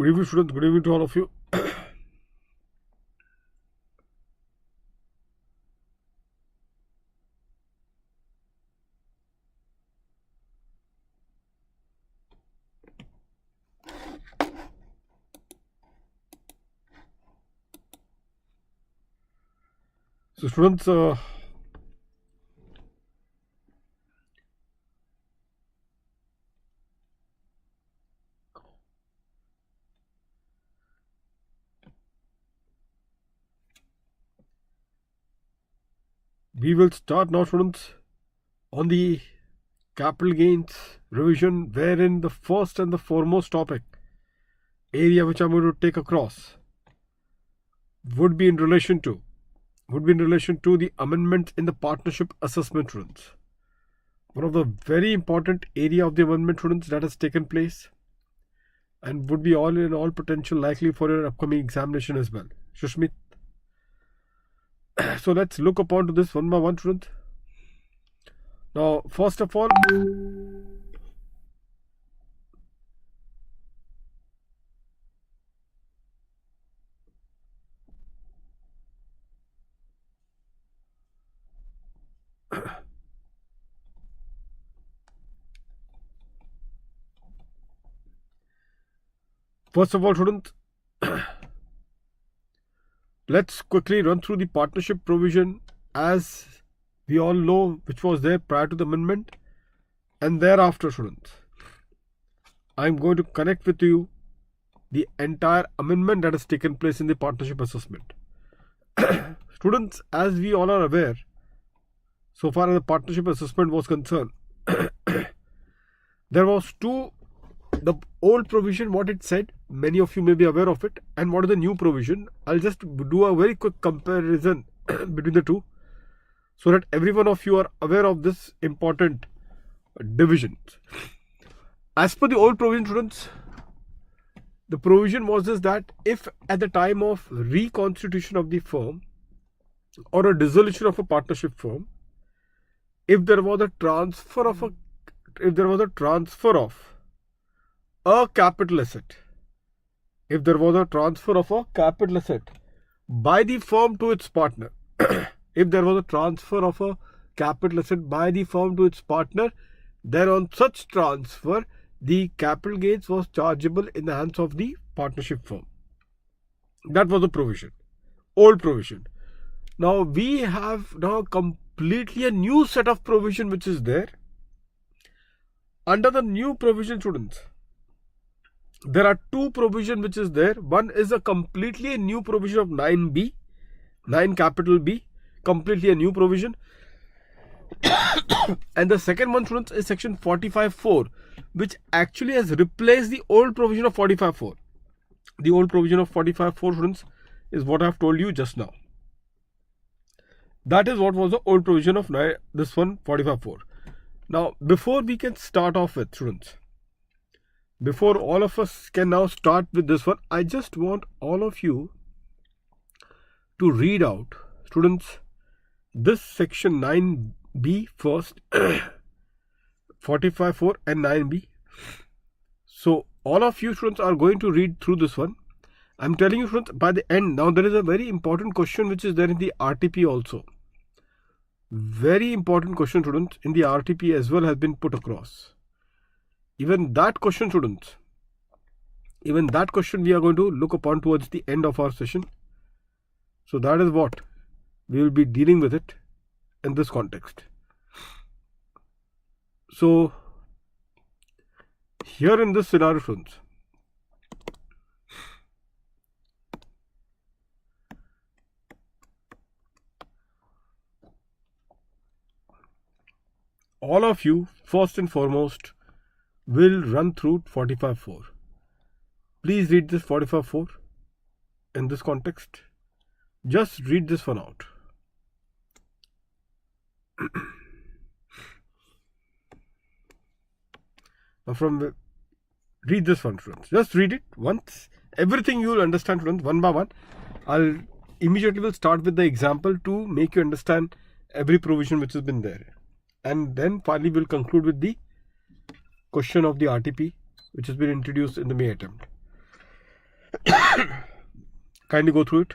Good evening, students. Good evening to all of you. So, students, we will start now, students, on the capital gains revision, wherein the first and the foremost topic area which I'm going to take across would be in relation to the amendments in the partnership assessment, students. One of the very important area of the amendment, students, that has taken place and would be all in all potential likely for your upcoming examination as well. Shushmit. So let's look upon to this one by one, student. Now, first of all, students, let's quickly run through the partnership provision as we all know, which was there prior to the amendment, and thereafter, students, I'm going to connect with you the entire amendment that has taken place in the partnership assessment. Students, as we all are aware, so far as the partnership assessment was concerned, there was the old provision, what it said, many of you may be aware of it, and what is the new provision. I'll just do a very quick comparison between the two, so that every one of you are aware of this important division. As per the old provision, students, the provision was this, that if at the time of reconstitution of the firm or a dissolution of a partnership firm, if there was a transfer of a capital asset, by the firm to its partner, then on such transfer, the capital gains was chargeable in the hands of the partnership firm. That was the provision, old provision. Now we have completely a new set of provision which is there. Under the new provision, students, there are two provision which is there. One is a completely new provision of 9B, 9 capital B, completely a new provision. And the second one, students, is section 45.4, which actually has replaced the old provision of 45.4. The old provision of 45.4, students, is what I have told you just now. That is what was the old provision of this one, 45.4. Now, before we can start off with, students, before all of us can now start with this one, I just want all of you to read out, students, this section 9B first, 45.4 and 9B. So all of you, students, are going to read through this one. I'm telling you, students, by the end, now there is a very important question which is there in the RTP also. Very important question, students, in the RTP as well has been put across. Even that question, students, we are going to look upon towards the end of our session. So that is what we will be dealing with it in this context. So here in this scenario, students, all of you, first and foremost, will run through 45.4. Please read this 45.4 in this context. Just read this one out. Now read this one, students. Just read it once. Everything you will understand, students, one by one. I'll immediately will start with the example to make you understand every provision which has been there. And then finally we'll conclude with the question of the RTP which has been introduced in the May attempt. Kindly go through it.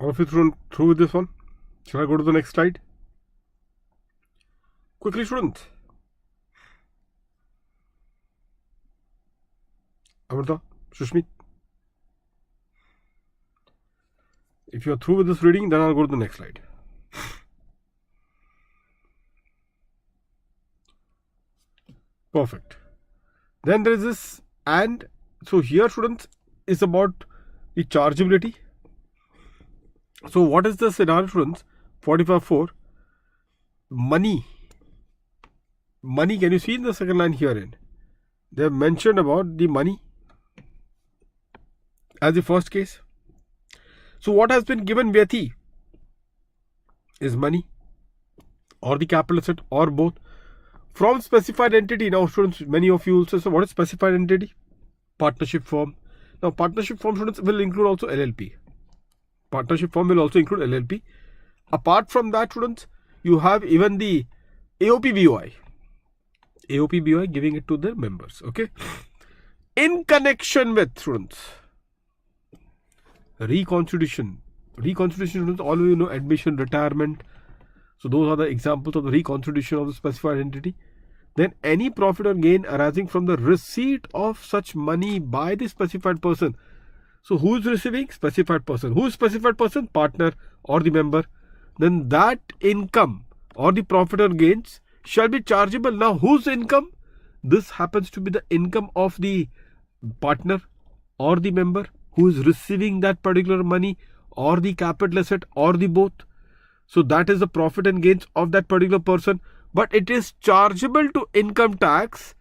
All of you through with this one? Shall I go to the next slide? Quickly, students. Amrita, Shushmit. If you are through with this reading, then I'll go to the next slide. Perfect. Then there is this and. So here, students, is about the chargeability. So what is the scenario, students? 45.4. Money. Money, can you see in the second line herein? They have mentioned about the money as the first case. So what has been given Vyati is money or the capital asset or both from specified entity. Now students, many of you will say, so what is specified entity? Partnership firm. Now partnership firm, students, will include also LLP. Partnership firm will also include LLP. Apart from that, students, you have even the AOP-BOI. AOP-BOI giving it to the members. Okay. In connection with, students, reconstitution. Reconstitution, students, all of you know, admission, retirement. So those are the examples of the reconstitution of the specified entity. Then any profit or gain arising from the receipt of such money by the specified person. So who is receiving? Specified person. Who is specified person? Partner or the member. Then that income or the profit or gains shall be chargeable. Now, whose income? This happens to be the income of the partner or the member who is receiving that particular money, or the capital asset, or the both. So that is the profit and gains of that particular person. But it is chargeable to income tax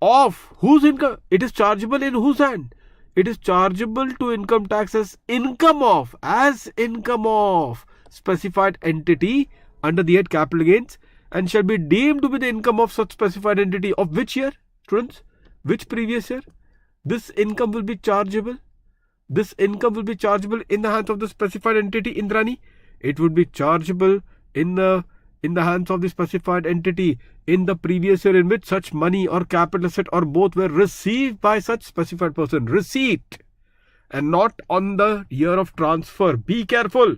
of whose income? It is chargeable in whose hand? It is chargeable to income tax as income of specified entity under the head capital gains, and shall be deemed to be the income of such specified entity of which year, students? Which previous year? This income will be chargeable. This income will be chargeable in the hands of the specified entity, Indrani. It would be chargeable in the hands of the specified entity in the previous year in which such money or capital asset or both were received by such specified person. Receipt, and not on the year of transfer. Be careful.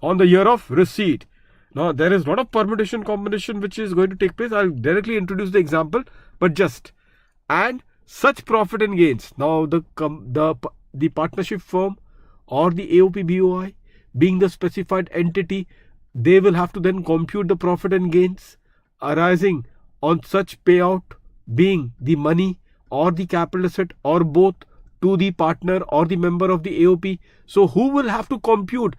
On the year of receipt. Now, there is a lot of permutation combination which is going to take place. I'll directly introduce the example, but just. And such profit and gains. Now, the partnership firm or the AOP BOI being the specified entity, they will have to then compute the profit and gains arising on such payout, being the money or the capital asset or both, to the partner or the member of the AOP. So, who will have to compute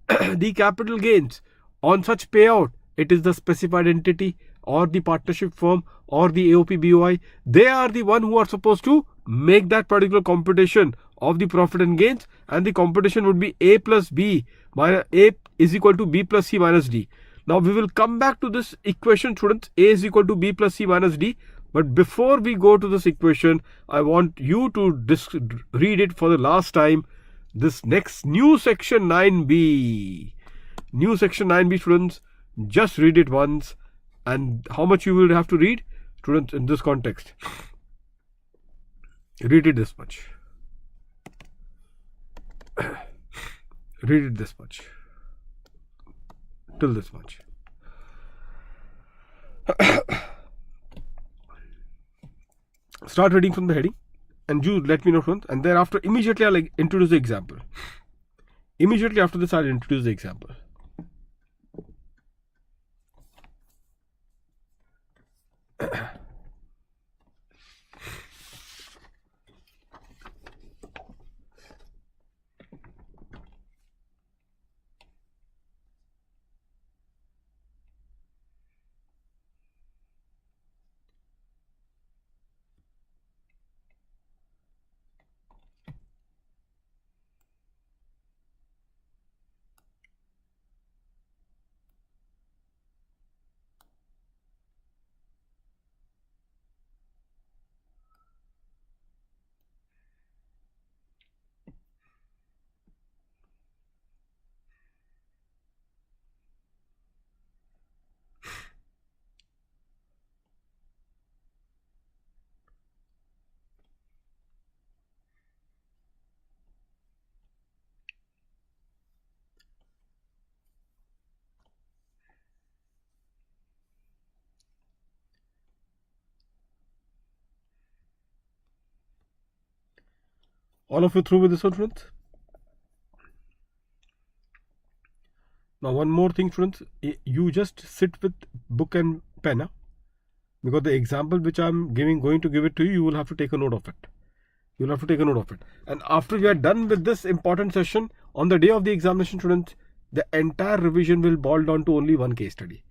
the capital gains on such payout? It is the specified entity or the partnership firm or the AOP BOI. They are the one who are supposed to make that particular computation of the profit and gains, and the computation would be A plus B minus A is equal to B plus C minus D. Now, we will come back to this equation, students. A is equal to B plus C minus D. But before we go to this equation, I want you to read it for the last time. This next new section 9B. New section 9B, students. Just read it once. And how much you will have to read, students, in this context? Read it this much. Read it this much. Till this much. Start reading from the heading and you let me know, friends. And thereafter, immediately I'll introduce the example. Immediately after this, I'll introduce the example. All of you through with this one, friends? Now, one more thing, friends. You just sit with book and pen, because the example which I'm going to give it to you, you will have to take a note of it. You will have to take a note of it. And after you are done with this important session, on the day of the examination, students, the entire revision will boil down to only one case study.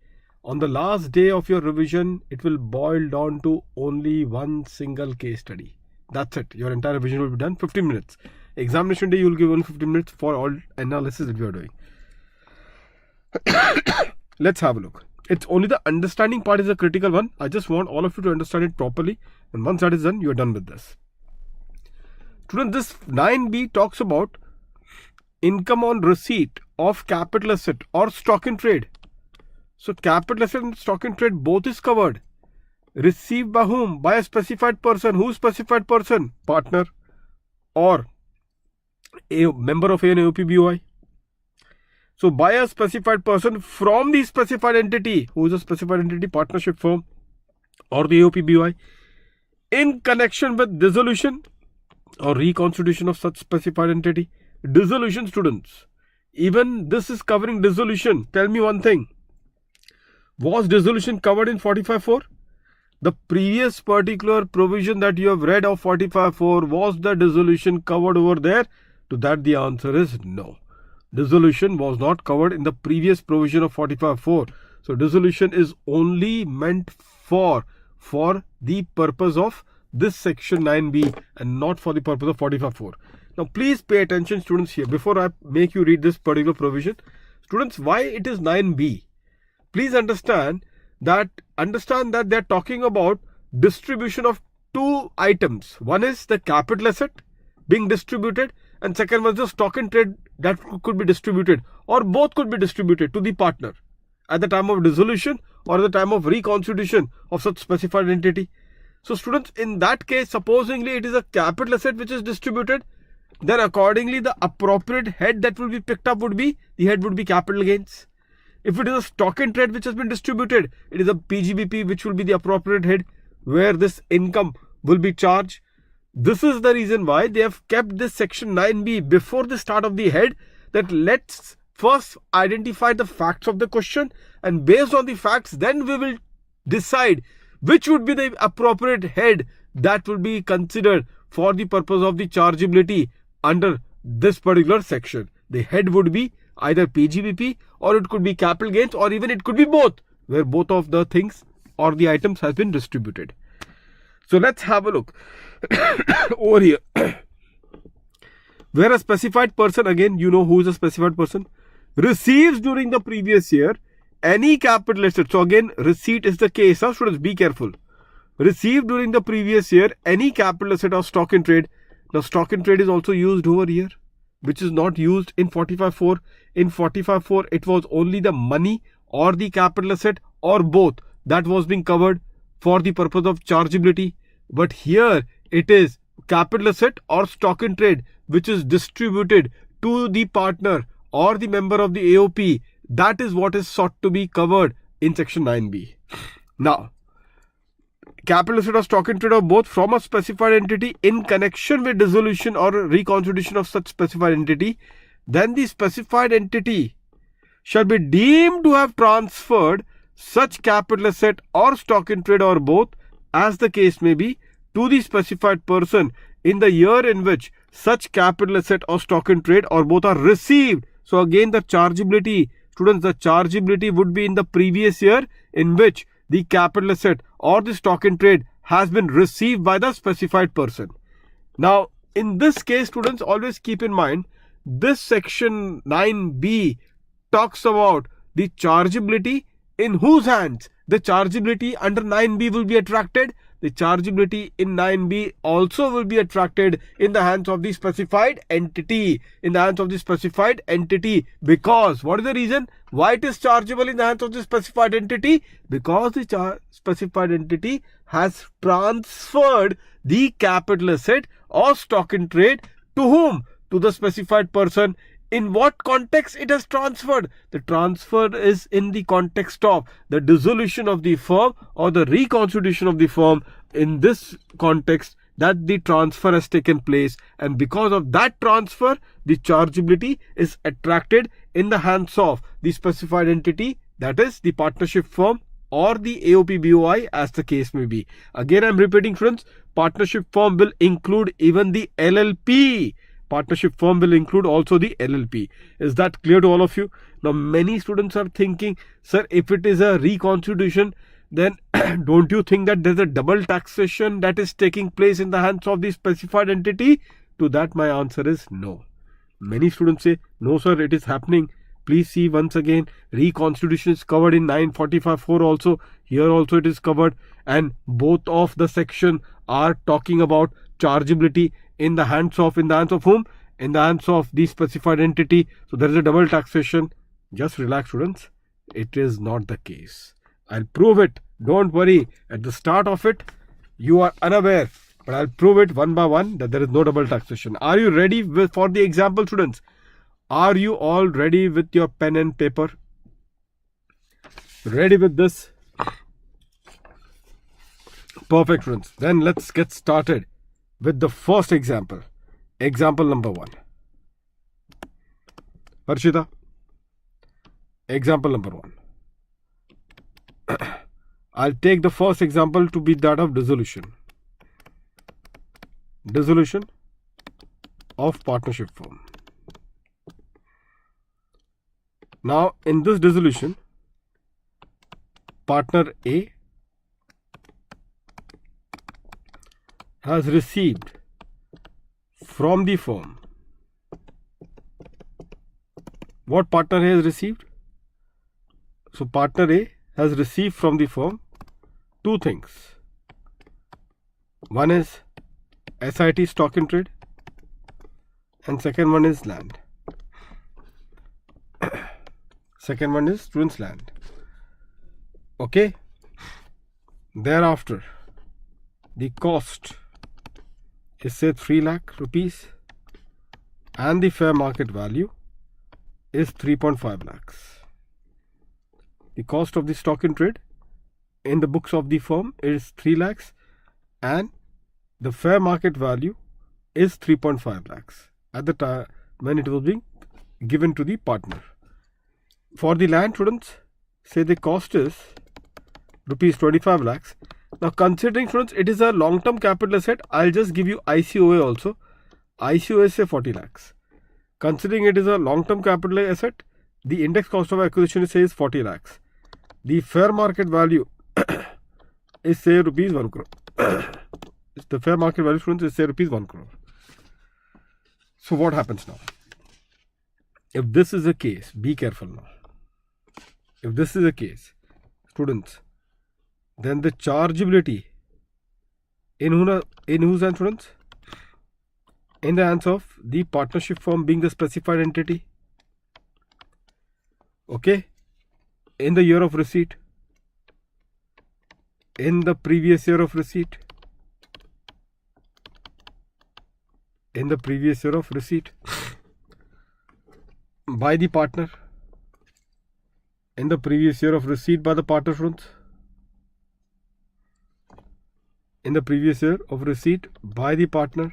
On the last day of your revision, it will boil down to only one single case study. That's it. Your entire revision will be done. 15 minutes. Examination day, you will give only 15 minutes for all analysis that we are doing. Let's have a look. It's only the understanding part is a critical one. I just want all of you to understand it properly. And once that is done, you are done with this. Students, this 9B talks about income on receipt of capital asset or stock in trade. So capital asset and stock in trade both is covered. Received by whom? By a specified person. Who specified person? Partner or a member of an AOP BOI. So by a specified person from the specified entity. Who is a specified entity? Partnership firm or the AOP BOI. In connection with dissolution or reconstitution of such specified entity. Dissolution, students. Even this is covering dissolution. Tell me one thing. Was dissolution covered in 45.4? The previous particular provision that you have read of 45.4, was the dissolution covered over there? To that the answer is no. Dissolution was not covered in the previous provision of 45.4. So dissolution is only meant for the purpose of this section 9b and not for the purpose of 45.4. Now please pay attention, students, here before I make you read this particular provision. Students, why it is 9b? Please understand that they are talking about distribution of two items. One is the capital asset being distributed, and second one is the stock in trade that could be distributed, or both could be distributed to the partner at the time of dissolution or at the time of reconstitution of such specified entity. So students, in that case, supposingly it is a capital asset which is distributed, then accordingly the appropriate head that will be picked up would be, the head would be capital gains. If it is a stock in trade which has been distributed, it is a PGBP which will be the appropriate head where this income will be charged. This is the reason why they have kept this section 9b before the start of the head, that let's first identify the facts of the question, and based on the facts then we will decide which would be the appropriate head that will be considered for the purpose of the chargeability under this particular section. The head would be either PGBP, or it could be capital gains, or even it could be both, where both of the things or the items has been distributed. So let's have a look over here. Where a specified person, again you know who is a specified person, receives during the previous year any capital asset. So again, receipt is the case. Now students, be careful. Received during the previous year any capital asset or stock in trade. Now stock in trade is also used over here, which is not used in 45.4. In 45.4, it was only the money or the capital asset or both that was being covered for the purpose of chargeability. But here it is capital asset or stock in trade which is distributed to the partner or the member of the AOP. That is what is sought to be covered in section 9b. Now, capital asset or stock in trade or both from a specified entity in connection with dissolution or reconstitution of such specified entity, then the specified entity shall be deemed to have transferred such capital asset or stock in trade or both, as the case may be, to the specified person in the year in which such capital asset or stock in trade or both are received. So again, the chargeability, students, the chargeability would be in the previous year in which the capital asset or the stock in trade has been received by the specified person. Now, in this case, students, always keep in mind, this section 9b talks about the chargeability in whose hands? The chargeability under 9b will be attracted. The chargeability in 9b also will be attracted in the hands of the specified entity. In the hands of the specified entity. Because, what is the reason why it is chargeable in the hands of the specified entity? Because the specified entity has transferred the capital asset or stock in trade to whom? To the specified person. In what context it has transferred? The transfer is in the context of the dissolution of the firm or the reconstitution of the firm. In this context, that the transfer has taken place, and because of that transfer, the chargeability is attracted in the hands of the specified entity, that is the partnership firm or the AOP BOI, as the case may be. Again, I am repeating, friends, partnership firm will include even the LLP. Partnership firm will include also the LLP. Is that clear to all of you? Now, many students are thinking, sir, if it is a reconstitution, then don't you think that there's a double taxation that is taking place in the hands of the specified entity? To that, my answer is no. Many students say, no, sir, it is happening. Please see once again, reconstitution is covered in 945.4 also. Here also it is covered, and both of the section are talking about chargeability in the hands of whom? In the hands of the specified entity. So there is a double taxation. Just relax, students. It is not the case. I'll prove it. Don't worry. At the start of it, you are unaware. But I'll prove it one by one that there is no double taxation. Are you ready for the example, students? Are you all ready with your pen and paper? Ready with this? Perfect, friends. Then let's get started with the first example. Example number 1. Harshita. Example number 1. I'll take the first example to be that of dissolution. Dissolution of partnership firm. Now, in this dissolution, partner A has received from the firm. What partner A has received? So, partner A has received from the firm two things. One is SIT, stock in trade, and second one is land. Second one is students' land. Okay. Thereafter, the cost is say 3 lakh rupees and the fair market value is 3.5 lakhs. The cost of the stock in trade in the books of the firm is 3 lakhs and the fair market value is 3.5 lakhs at the time when it was being given to the partner. For the land, students, say the cost is rupees 25 lakhs. Now, considering, students, it is a long-term capital asset, I'll just give you ICOA also. ICOA is say 40 lakhs. Considering it is a long-term capital asset, the index cost of acquisition says 40 lakhs. The fair market value is say rupees 1 crore. The fair market value, students, is say rupees 1 crore. So, what happens now? If this is the case, be careful now. If this is the case, students, then the chargeability in whose hands, students? In the hands of the partnership firm being the specified entity. Okay. In the year of receipt. In the previous year of receipt. In the previous year of receipt. By the partner. In the previous year of receipt by the partner, students. In the previous year of receipt by the partner.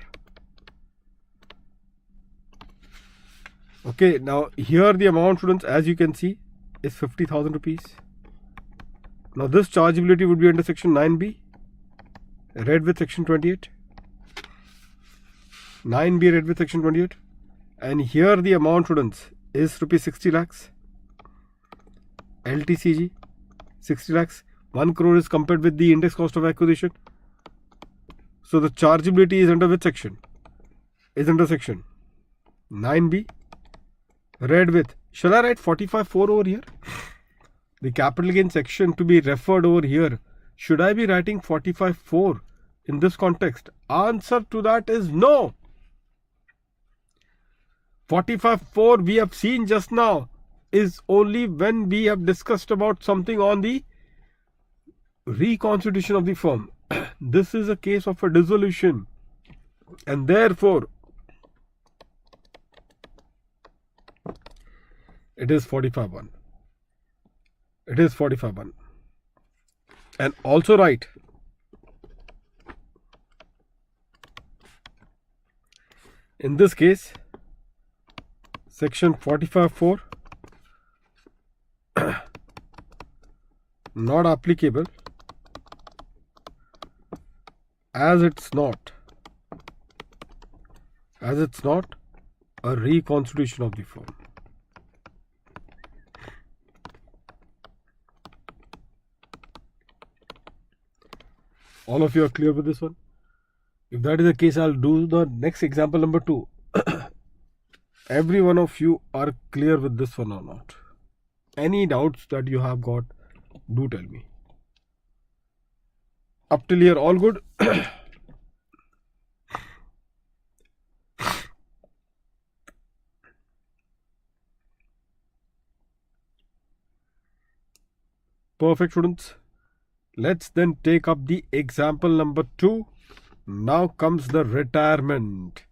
Okay, now here the amount, students, as you can see, is 50,000 rupees. Now this chargeability would be under section 9B, read with section 28. 9B read with section 28. And here the amount, students, is rupees 60 lakhs. LTCG 60 lakhs. 1 crore is compared with the index cost of acquisition. So the chargeability is under which section? Is under section 9B. Read with, shall I write 45.4 over here? The capital gain section to be referred over here. Should I be writing 45.4 in this context? Answer to that is no. 45.4 we have seen just now is only when we have discussed about something on the reconstitution of the firm. This is a case of a dissolution, and therefore it is 45.1. It is 45.1. And also write in this case section 45.4 not applicable as it's not a reconstitution of the firm. All of you are clear with this one? If that is the case, I'll do the next example number 2. Every one of you are clear with this one or not? Any doubts that you have got, do tell me. Up till here, all good? Perfect, students. Let's then take up the example number 2. Now comes the retirement.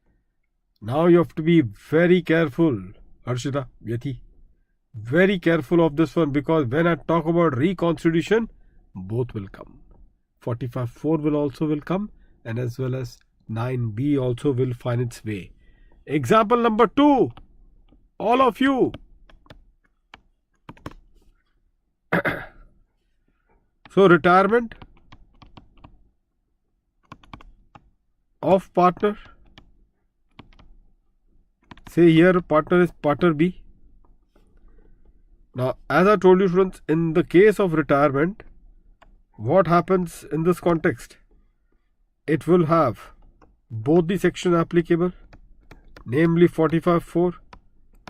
Now you have to be very careful, Harshita, Yati. Very careful of this one, because when I talk about reconstitution, both will come. 45.4 will come, and as well as 9B also will find its way. Example number 2. All of you. So retirement of partner, say here partner is partner B. Now, as I told you students, in the case of retirement, what happens in this context? It will have both the section applicable, namely 45.4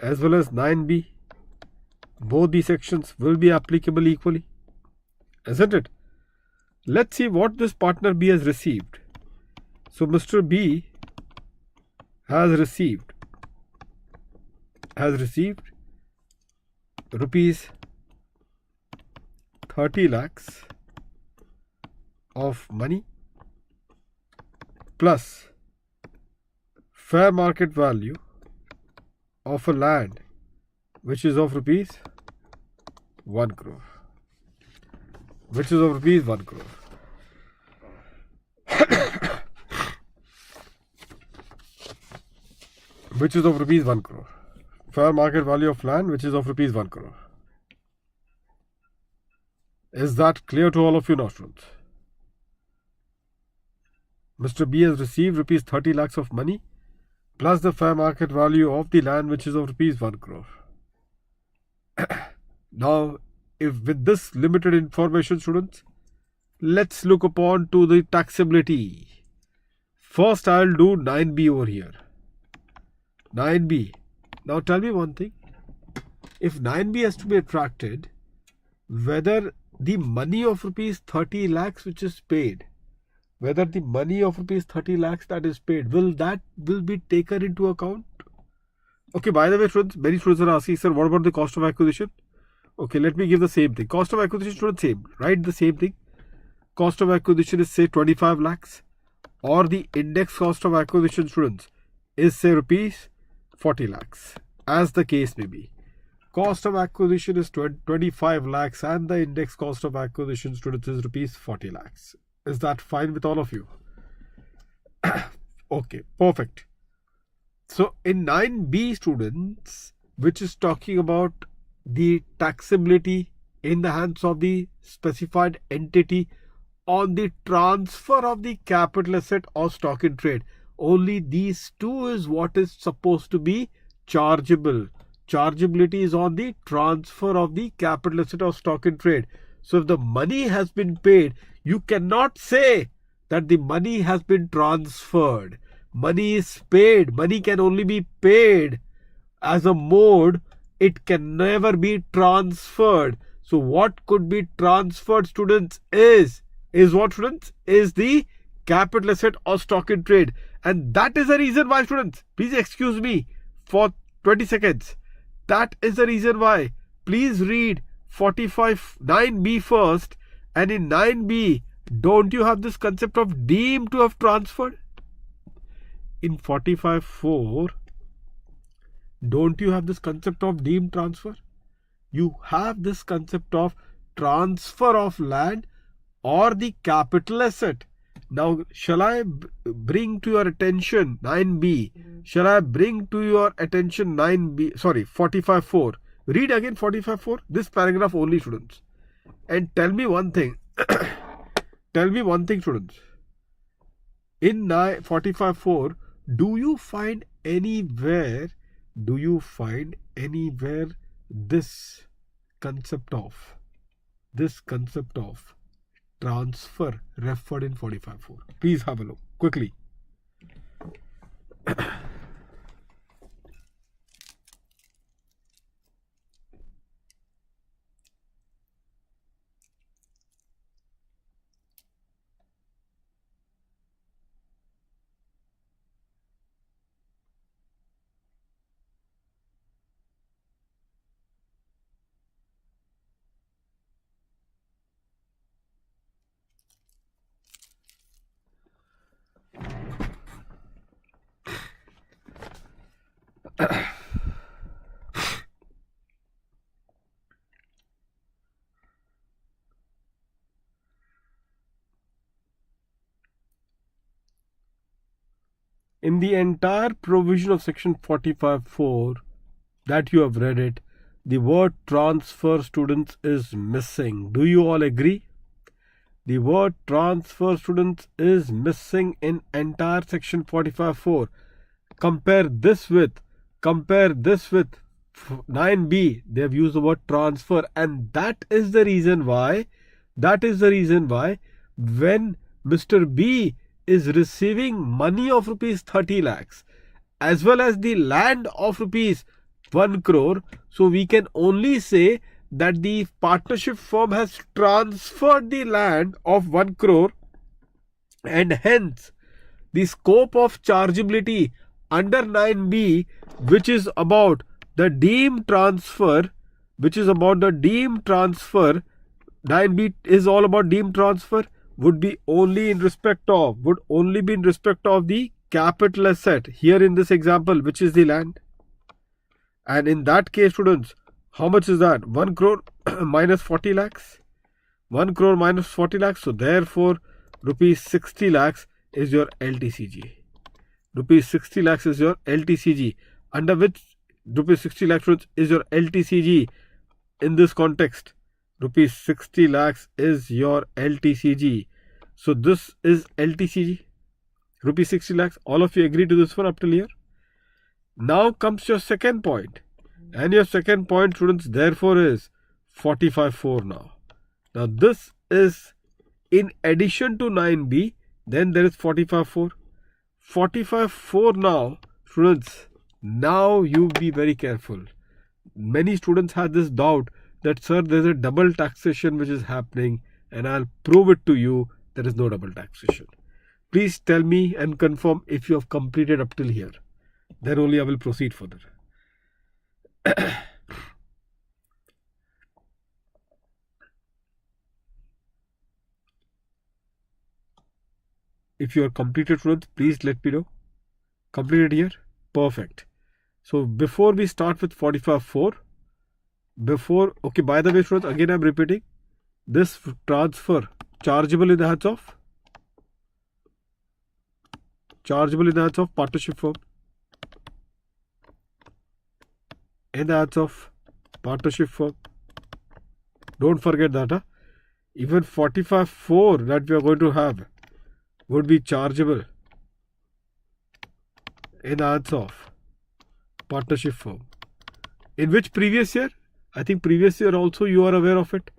as well as 9B. Both the sections will be applicable equally, isn't it? Let's see what this partner B has received. So Mr. B has received rupees 30 lakhs of money plus fair market value of a land which is of rupees 1 crore. Which is of rupees 1 crore. Which is of rupees 1 crore. Fair market value of land which is of rupees 1 crore. Is that clear to all of you now, students? Mr. B has received rupees 30 lakhs of money plus the fair market value of the land which is of rupees 1 crore. Now, if with this limited information, students, let's look upon to the taxability. First, I'll do 9B over here. 9B. Now, tell me one thing. If 9B has to be attracted, whether the money of rupees 30 lakhs which is paid, whether the money of rupees 30 lakhs that is paid, will be taken into account? Okay, by the way, students, many students are asking, sir, what about the cost of acquisition? Okay, let me give the same thing. Cost of acquisition, students, same. Write the same thing. Cost of acquisition is, say, 25 lakhs. Or the index cost of acquisition, students, is, say, rupees 40 lakhs. As the case may be. Cost of acquisition is 25 lakhs and the index cost of acquisition, students, is rupees 40 lakhs. Is that fine with all of you? Okay, perfect. So, in 9B, students, which is talking about the taxability in the hands of the specified entity on the transfer of the capital asset or stock in trade. Only these two is what is supposed to be chargeable. Chargeability is on the transfer of the capital asset or stock in trade. So if the money has been paid, you cannot say that the money has been transferred. Money is paid. Money can only be paid as a mode. It can never be transferred. So what could be transferred, students, is what, students? Is the capital asset or stock in trade. And that is the reason why, students, please excuse me for 20 seconds. That is the reason why. Please read 9B first. And in 9B, don't you have this concept of deemed to have transferred? In 45.4, don't you have this concept of deemed transfer? You have this concept of transfer of land or the capital asset. Now, shall I bring to your attention 9B? Shall I bring to your attention 9B? Sorry, 45.4. Read again 45.4. This paragraph only, students. And tell me one thing. Tell me one thing, students. In 45.4, do you find anywhere this concept of transfer referred in 45.4? Please have a look quickly. In the entire provision of section 45.4 that you have read it, the word transfer, students, is missing. Do you all agree? The word transfer, students, is missing in entire section 45.4. Compare this with 9b. They have used the word transfer, and that is the reason why when Mr. B is receiving money of rupees 30 lakhs as well as the land of rupees 1 crore, so we can only say that the partnership firm has transferred the land of 1 crore, and hence the scope of chargeability under 9b, which is about the deemed transfer, 9b is all about deemed transfer, would only be in respect of the capital asset here in this example, which is the land. And in that case, students, how much is that? 1 crore minus 40 lakhs. 1 crore minus 40 lakhs. So therefore, rupees 60 lakhs is your LTCG. Rupees 60 lakhs is your LTCG. Under which rupees 60 lakhs is your LTCG in this context? Rupees 60 lakhs is your LTCG. So this is LTCG. Rupees 60 lakhs. All of you agree to this one up till here? Now comes your second point. And your second point, students, therefore is 45.4 now. Now this is in addition to 9b, then there is 45.4. 45.4 now, students, now you be very careful. Many students had this doubt that, sir, there is a double taxation which is happening, and I'll prove it to you. There is no double taxation. Please tell me and confirm if you have completed up till here. Then only I will proceed further. If you are completed, students, please let me know. Completed here? Perfect. So before we start with 45.4, okay, by the way, students, again I'm repeating, this transfer chargeable in the hands of partnership firm. In the hands of partnership firm. Don't forget that. Huh? Even 45.4 that we are going to have would be chargeable in the hands of partnership firm. In which previous year? I think previous year also you are aware of it.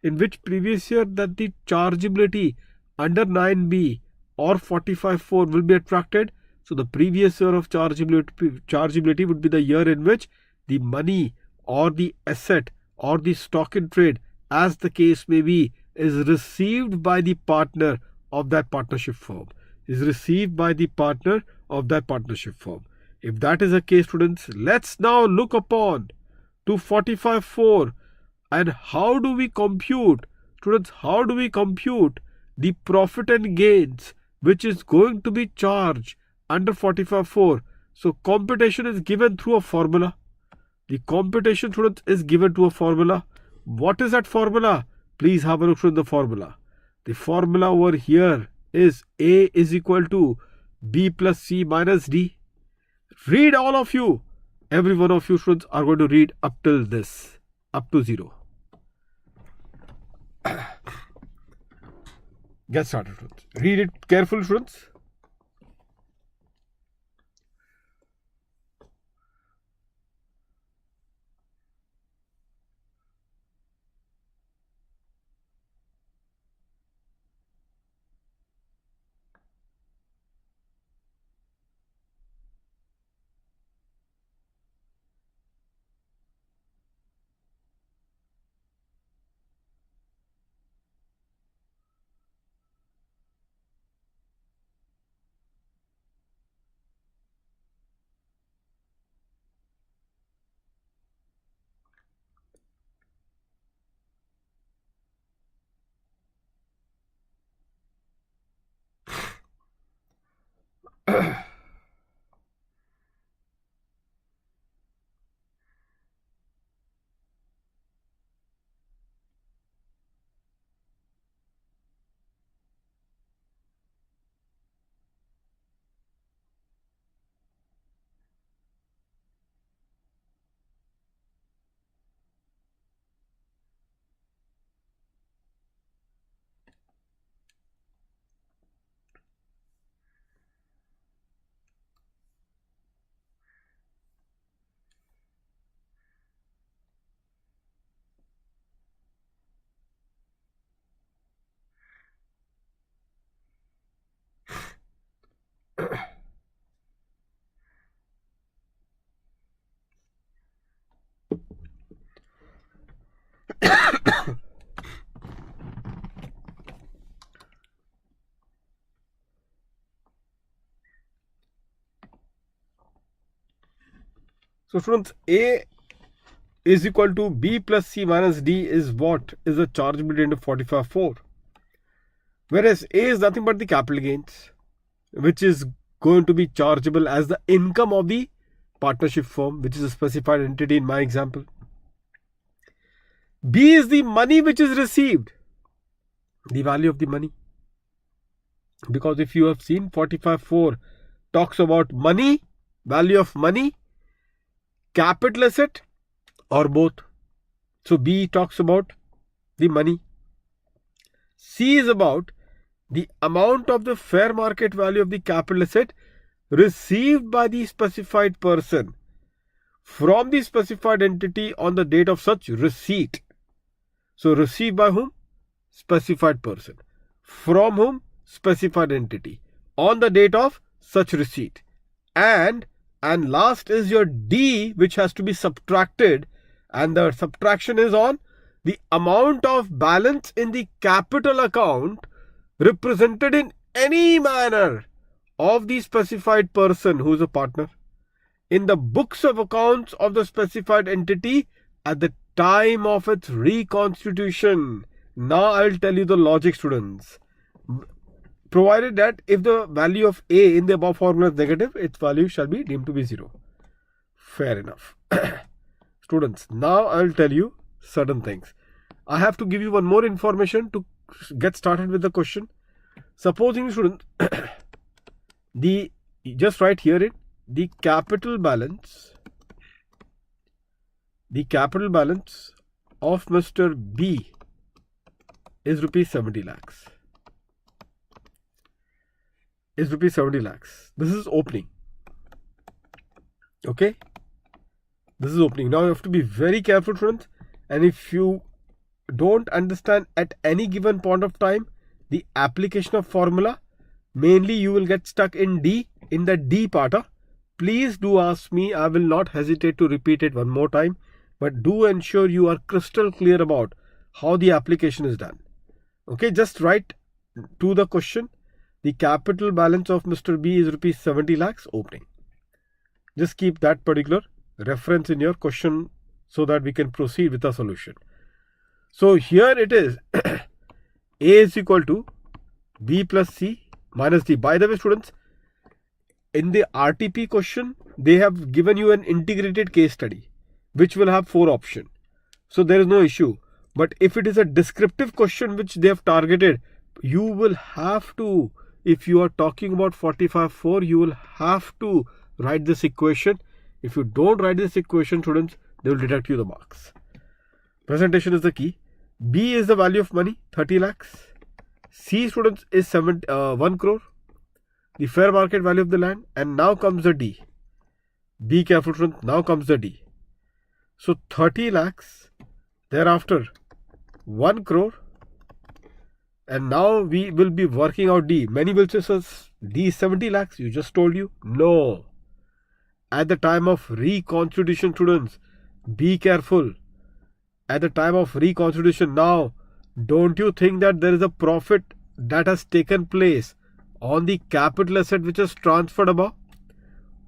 In which previous year that the chargeability under 9b or 45.4 will be attracted? So the previous year of chargeability would be the year in which the money or the asset or the stock in trade, as the case may be, is received by the partner of that partnership firm. If that is the case, students, let's now look upon to 45.4 and how do we compute, students, the profit and gains which is going to be charged under 45.4. So computation is given through a formula. The computation, students, is given to a formula. What is that formula? Please have a look at the formula. The formula over here is A is equal to B plus C minus D. Read all of you. Every one of you students are going to read up till this, up to 0. Get started, students. Read it carefully, students. So students, A is equal to B plus C minus D is what? Is a chargeable dividend of 45.4. Whereas A is nothing but the capital gains, which is going to be chargeable as the income of the partnership firm, which is a specified entity in my example. B is the money which is received, the value of the money. Because if you have seen 45.4 talks about money, value of money, capital asset, or both. So B talks about the money. C is about the amount of the fair market value of the capital asset received by the specified person from the specified entity on the date of such receipt. So received by whom? Specified person. From whom? Specified entity. On the date of such receipt. And last is your D, which has to be subtracted, and the subtraction is on the amount of balance in the capital account represented in any manner of the specified person who is a partner in the books of accounts of the specified entity at the time of its reconstitution. Now I'll tell you the logic, students. Provided that if the value of A in the above formula is negative, its value shall be deemed to be 0. Fair enough. Students, now I'll tell you certain things. I have to give you one more information to get started with the question. Supposing, students, just write here it, the capital balance of Mr. B is rupees 70 lakhs. Is rupees 70 lakhs. This is opening. Okay. This is opening. Now you have to be very careful, friends. And if you don't understand at any given point of time the application of formula, mainly you will get stuck in D, in the D part. Please do ask me. I will not hesitate to repeat it one more time. But do ensure you are crystal clear about how the application is done. Okay, just write to the question. The capital balance of Mr. B is rupees 70 lakhs opening. Just keep that particular reference in your question so that we can proceed with the solution. So here it is. A is equal to B plus C minus D. By the way, students, in the RTP question, they have given you an integrated case study, which will have 4 options. So there is no issue. But if it is a descriptive question which they have targeted, you will have to, if you are talking about 45.4, you will have to write this equation. If you don't write this equation, students, they will deduct you the marks. Presentation is the key. B is the value of money, 30 lakhs. C, students, is 1 crore. The fair market value of the land. And now comes the D. Be careful, students. Now comes the D. So 30 lakhs. Thereafter 1 crore. And now we will be working out D. Many will say, sir, D is 70 lakhs. You just told you. No. At the time of reconstitution, students, be careful. At the time of reconstitution, now, don't you think that there is a profit that has taken place on the capital asset which is transferred above?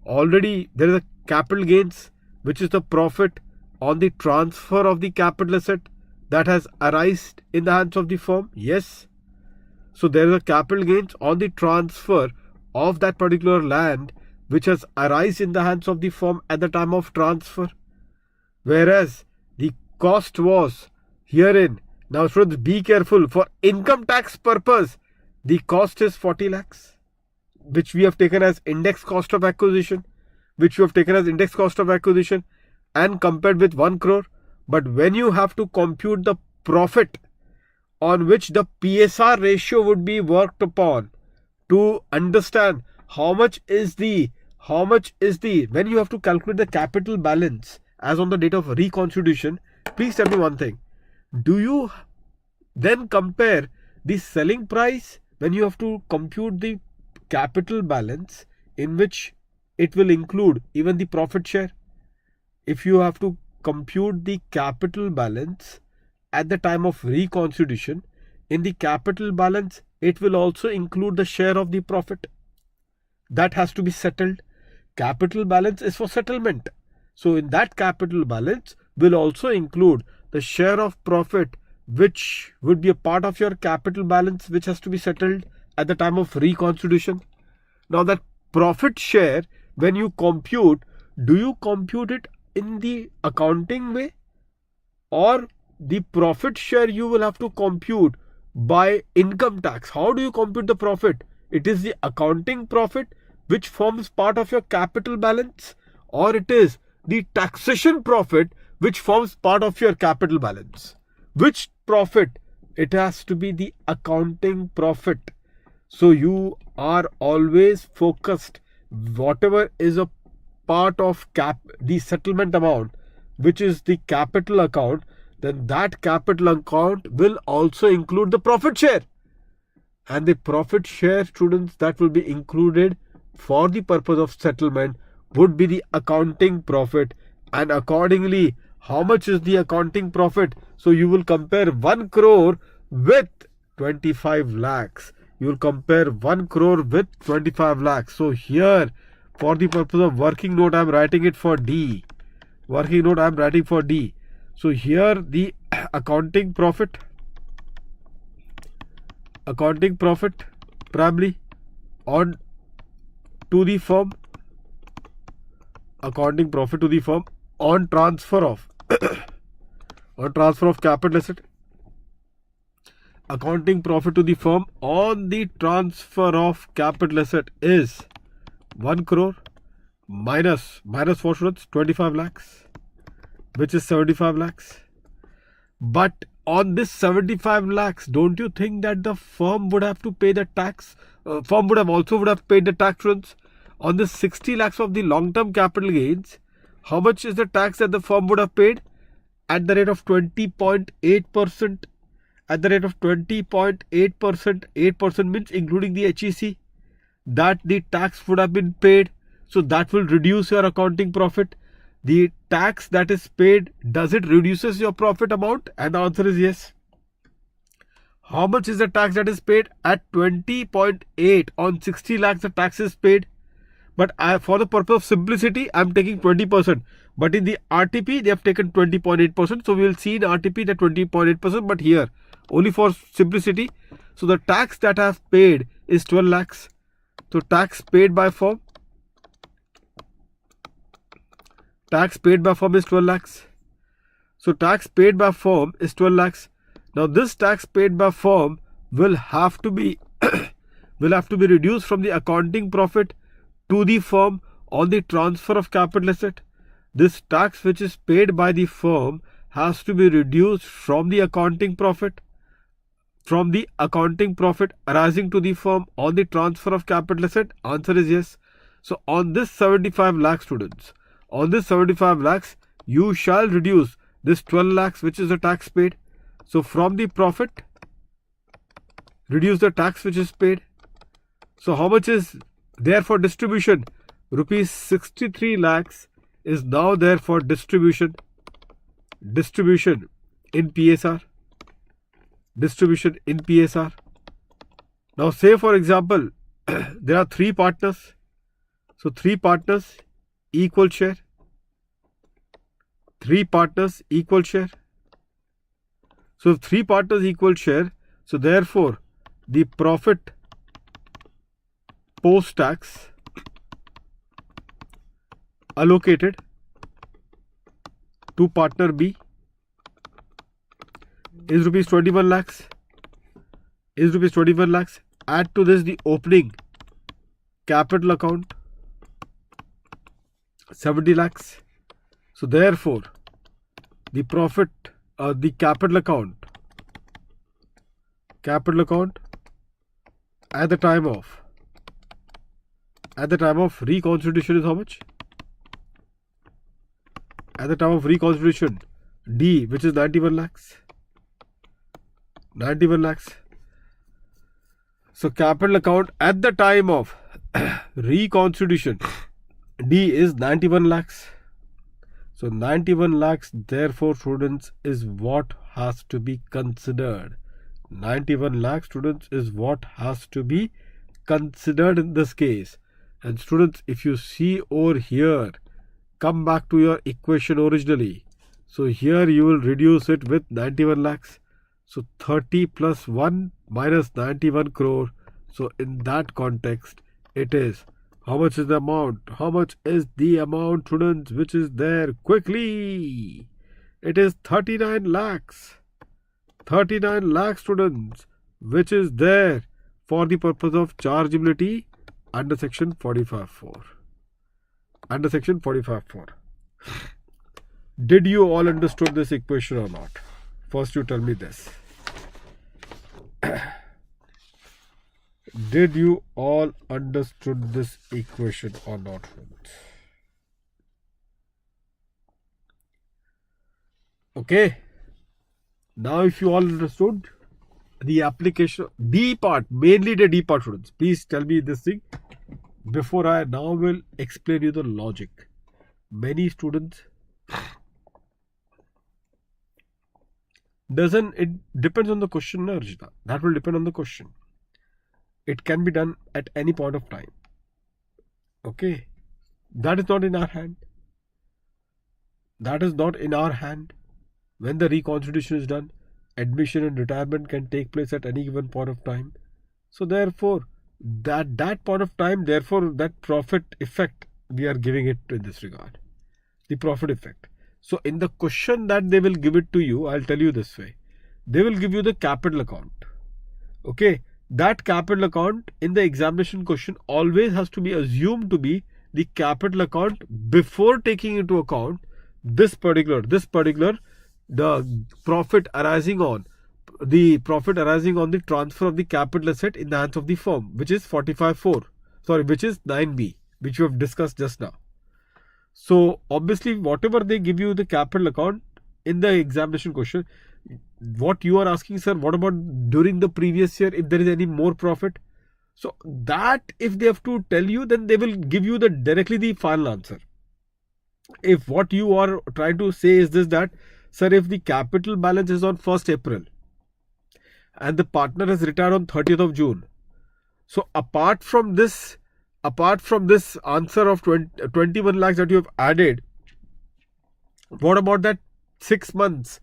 Already there is a capital gains, which is the profit on the transfer of the capital asset that has arisen in the hands of the firm. Yes. So there is a capital gains on the transfer of that particular land which has arisen in the hands of the firm at the time of transfer. Whereas the cost was herein. Now students, be careful. For income tax purpose, the cost is 40 lakhs, which we have taken as index cost of acquisition, and compared with 1 crore. But when you have to compute the profit on which the PSR ratio would be worked upon to understand how much is the, when you have to calculate the capital balance as on the date of reconstitution, please tell me one thing. Do you then compare the selling price when you have to compute the capital balance in which it will include even the profit share? If you have to compute the capital balance at the time of reconstitution, in the capital balance, it will also include the share of the profit. That has to be settled. Capital balance is for settlement. So in that capital balance will also include the share of profit which would be a part of your capital balance which has to be settled at the time of reconstitution. Now that profit share, when you compute, do you compute it in the accounting way, or the profit share you will have to compute by income tax? How do you compute the profit? It is the accounting profit which forms part of your capital balance, or it is the taxation profit which forms part of your capital balance? Which profit? It has to be the accounting profit. So you are always focused, whatever is a part of the settlement amount, which is the capital account, then that capital account will also include the profit share. And the profit share, students, that will be included for the purpose of settlement would be the accounting profit. And accordingly, how much is the accounting profit? So you will compare 1 crore with 25 lakhs. You will compare 1 crore with 25 lakhs. So here, for the purpose of working note, I am writing it for D. Working note I am writing for D. So here the accounting profit primarily on to the firm, accounting profit to the firm on transfer of capital asset. Accounting profit to the firm on the transfer of capital asset is 1 crore minus for students 25 lakhs, which is 75 lakhs. But on this 75 lakhs, don't you think that the firm would have to pay the tax? Firm would have paid the tax, students. On this 60 lakhs of the long-term capital gains, how much is the tax that the firm would have paid? At the rate of 20.8%. At the rate of 20.8%, 8% means including the HEC, that the tax would have been paid. So that will reduce your accounting profit. The tax that is paid, does it reduces your profit amount? And the answer is yes. How much is the tax that is paid? At 20.8 on 60 lakhs the tax is paid. But for the purpose of simplicity, I am taking 20%. But in the RTP, they have taken 20.8%. So we will see in RTP that 20.8%. But here, only for simplicity. So the tax that I have paid is 12 lakhs. So tax paid by firm. Tax paid by firm is 12 lakhs. So tax paid by firm is 12 lakhs. Now this tax paid by firm will have to be reduced from the accounting profit to the firm on the transfer of capital asset. This tax which is paid by the firm has to be reduced from the accounting profit arising to the firm on the transfer of capital asset. Answer is yes. So on this 75 lakhs, students, on this 75 lakhs, you shall reduce this 12 lakhs which is the tax paid. So from the profit, reduce the tax which is paid. So how much is there for distribution? Rupees 63 lakhs is now there for distribution in PSR. Distribution in PSR. Now say for example, there are 3 partners. So 3 partners, equal share. 3 partners, equal share. So 3 partners, equal share. So therefore, the profit post-tax allocated to partner B is rupees 21 lakhs. Add to this the opening capital account 70 lakhs. So therefore, the profit, the capital account at the time of reconstitution is how much? At the time of reconstitution, D, which is 91 lakhs. 91 lakhs. So capital account at the time of reconstitution, D is 91 lakhs. So 91 lakhs, therefore, students, is what has to be considered. 91 lakhs, students, is what has to be considered in this case. And students, if you see over here, come back to your equation originally. So here you will reduce it with 91 lakhs. So 30 plus 1 minus 91 crore. So in that context, it is, how much is the amount? How much is the amount, students, which is there? Quickly! It is 39 lakhs. 39 lakhs, students, which is there for the purpose of chargeability under section 45.4. Under section 45.4. Did you all understood this equation or not? First you tell me this. Did you all understood this equation or not? Okay. Now if you all understood the application, D part, mainly the D part, students, please tell me this thing before I now will explain you the logic. Many students, it depends on the question, Arjita. That will depend on the question. It can be done at any point of time. Okay. That is not in our hand. That is not in our hand. When the reconstitution is done, admission and retirement can take place at any given point of time. So therefore, that point of time, therefore that profit effect, we are giving it in this regard. The profit effect. So in the question that they will give it to you, I'll tell you this way. They will give you the capital account. Okay. That capital account in the examination question always has to be assumed to be the capital account before taking into account this particular, the profit arising on the transfer of the capital asset in the hands of the firm, which is 45.4. Sorry, which is 9B, which we have discussed just now. So obviously, whatever they give you the capital account in the examination question, what you are asking, sir, what about during the previous year, if there is any more profit? So that if they have to tell you, then they will give you directly the final answer. If what you are trying to say is this, that, sir, if the capital balance is on 1st April and the partner has retired on 30th of June. So apart from this answer of 21 lakhs that you have added, what about that 6 months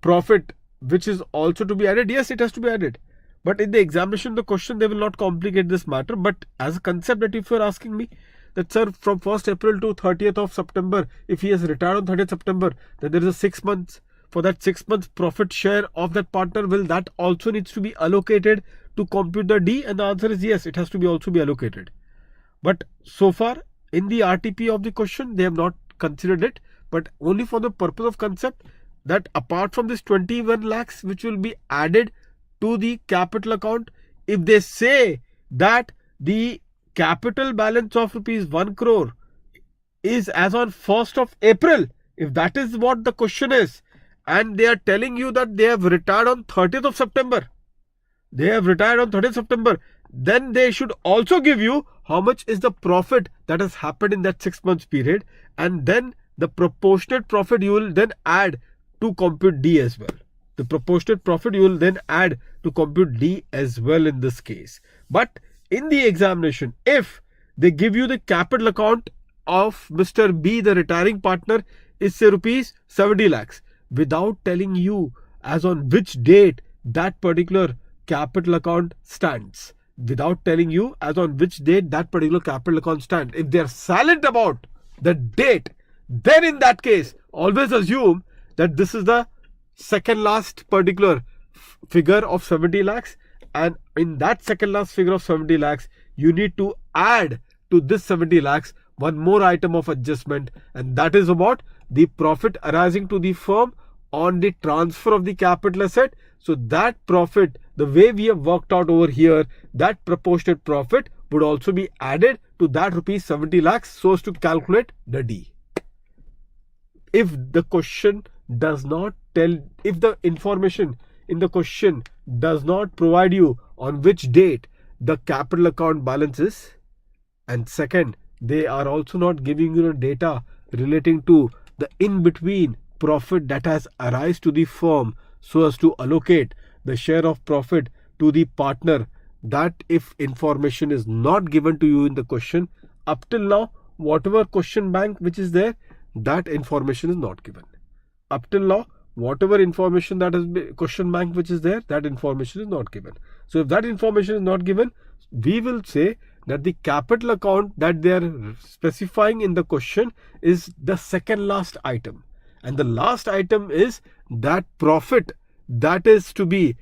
profit which is also to be added? Yes, it has to be added. But in the examination, the question, they will not complicate this matter. But as a concept, that if you are asking me that, sir, from 1st April to 30th of September, if he has retired on 30th September, then there is a 6 months. For that 6 months profit share of that partner, will that also needs to be allocated to compute the D? And the answer is yes, it has to be also be allocated. But so far in the RTP of the question, they have not considered it, but only for the purpose of concept, that apart from this 21 lakhs which will be added to the capital account, if they say that the capital balance of rupees 1 crore is as on 1st of April, if that is what the question is, and they are telling you that they have retired on 30th of September, then they should also give you how much is the profit that has happened in that 6 months period, and then the proportionate profit you will then add to compute D as well. The proportionate profit you will then add to compute D as well in this case. But in the examination, if they give you the capital account of Mr. B, the retiring partner, is say rupees 70 lakhs, without telling you as on which date that particular capital account stands. Without telling you as on which date that particular capital account stands. If they are silent about the date, then in that case, always assume that this is the second last particular figure of 70 lakhs, and in that second last figure of 70 lakhs, you need to add to this 70 lakhs one more item of adjustment, and that is about the profit arising to the firm on the transfer of the capital asset. So that profit, the way we have worked out over here, that proportionate profit would also be added to that rupees 70 lakhs so as to calculate the D. If the question does not tell, if the information in the question does not provide you on which date the capital account balance is, and second, they are also not giving you the data relating to the in-between profit that has arisen to the firm so as to allocate the share of profit to the partner, that if information is not given to you in the question, up till now, whatever question bank which is there, that information is not given. Up till now, whatever information that has been question bank which is there, that information is not given. So if that information is not given, we will say that the capital account that they are specifying in the question is the second last item, and the last item is that profit that is to be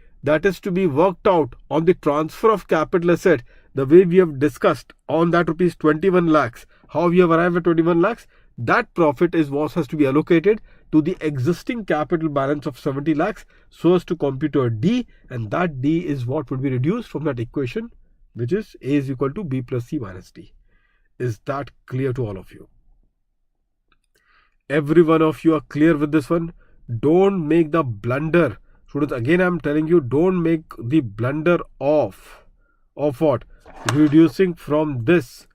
worked out on the transfer of capital asset, the way we have discussed on that rupees 21 lakhs, how we have arrived at 21 lakhs. That profit is what has to be allocated to the existing capital balance of 70 lakhs so as to compute a D, and that D is what would be reduced from that equation, which is A is equal to B plus C minus D. Is that clear to all of you? Every one of you are clear with this one? Don't make the blunder. Students, again I am telling you, don't make the blunder of what? Reducing from this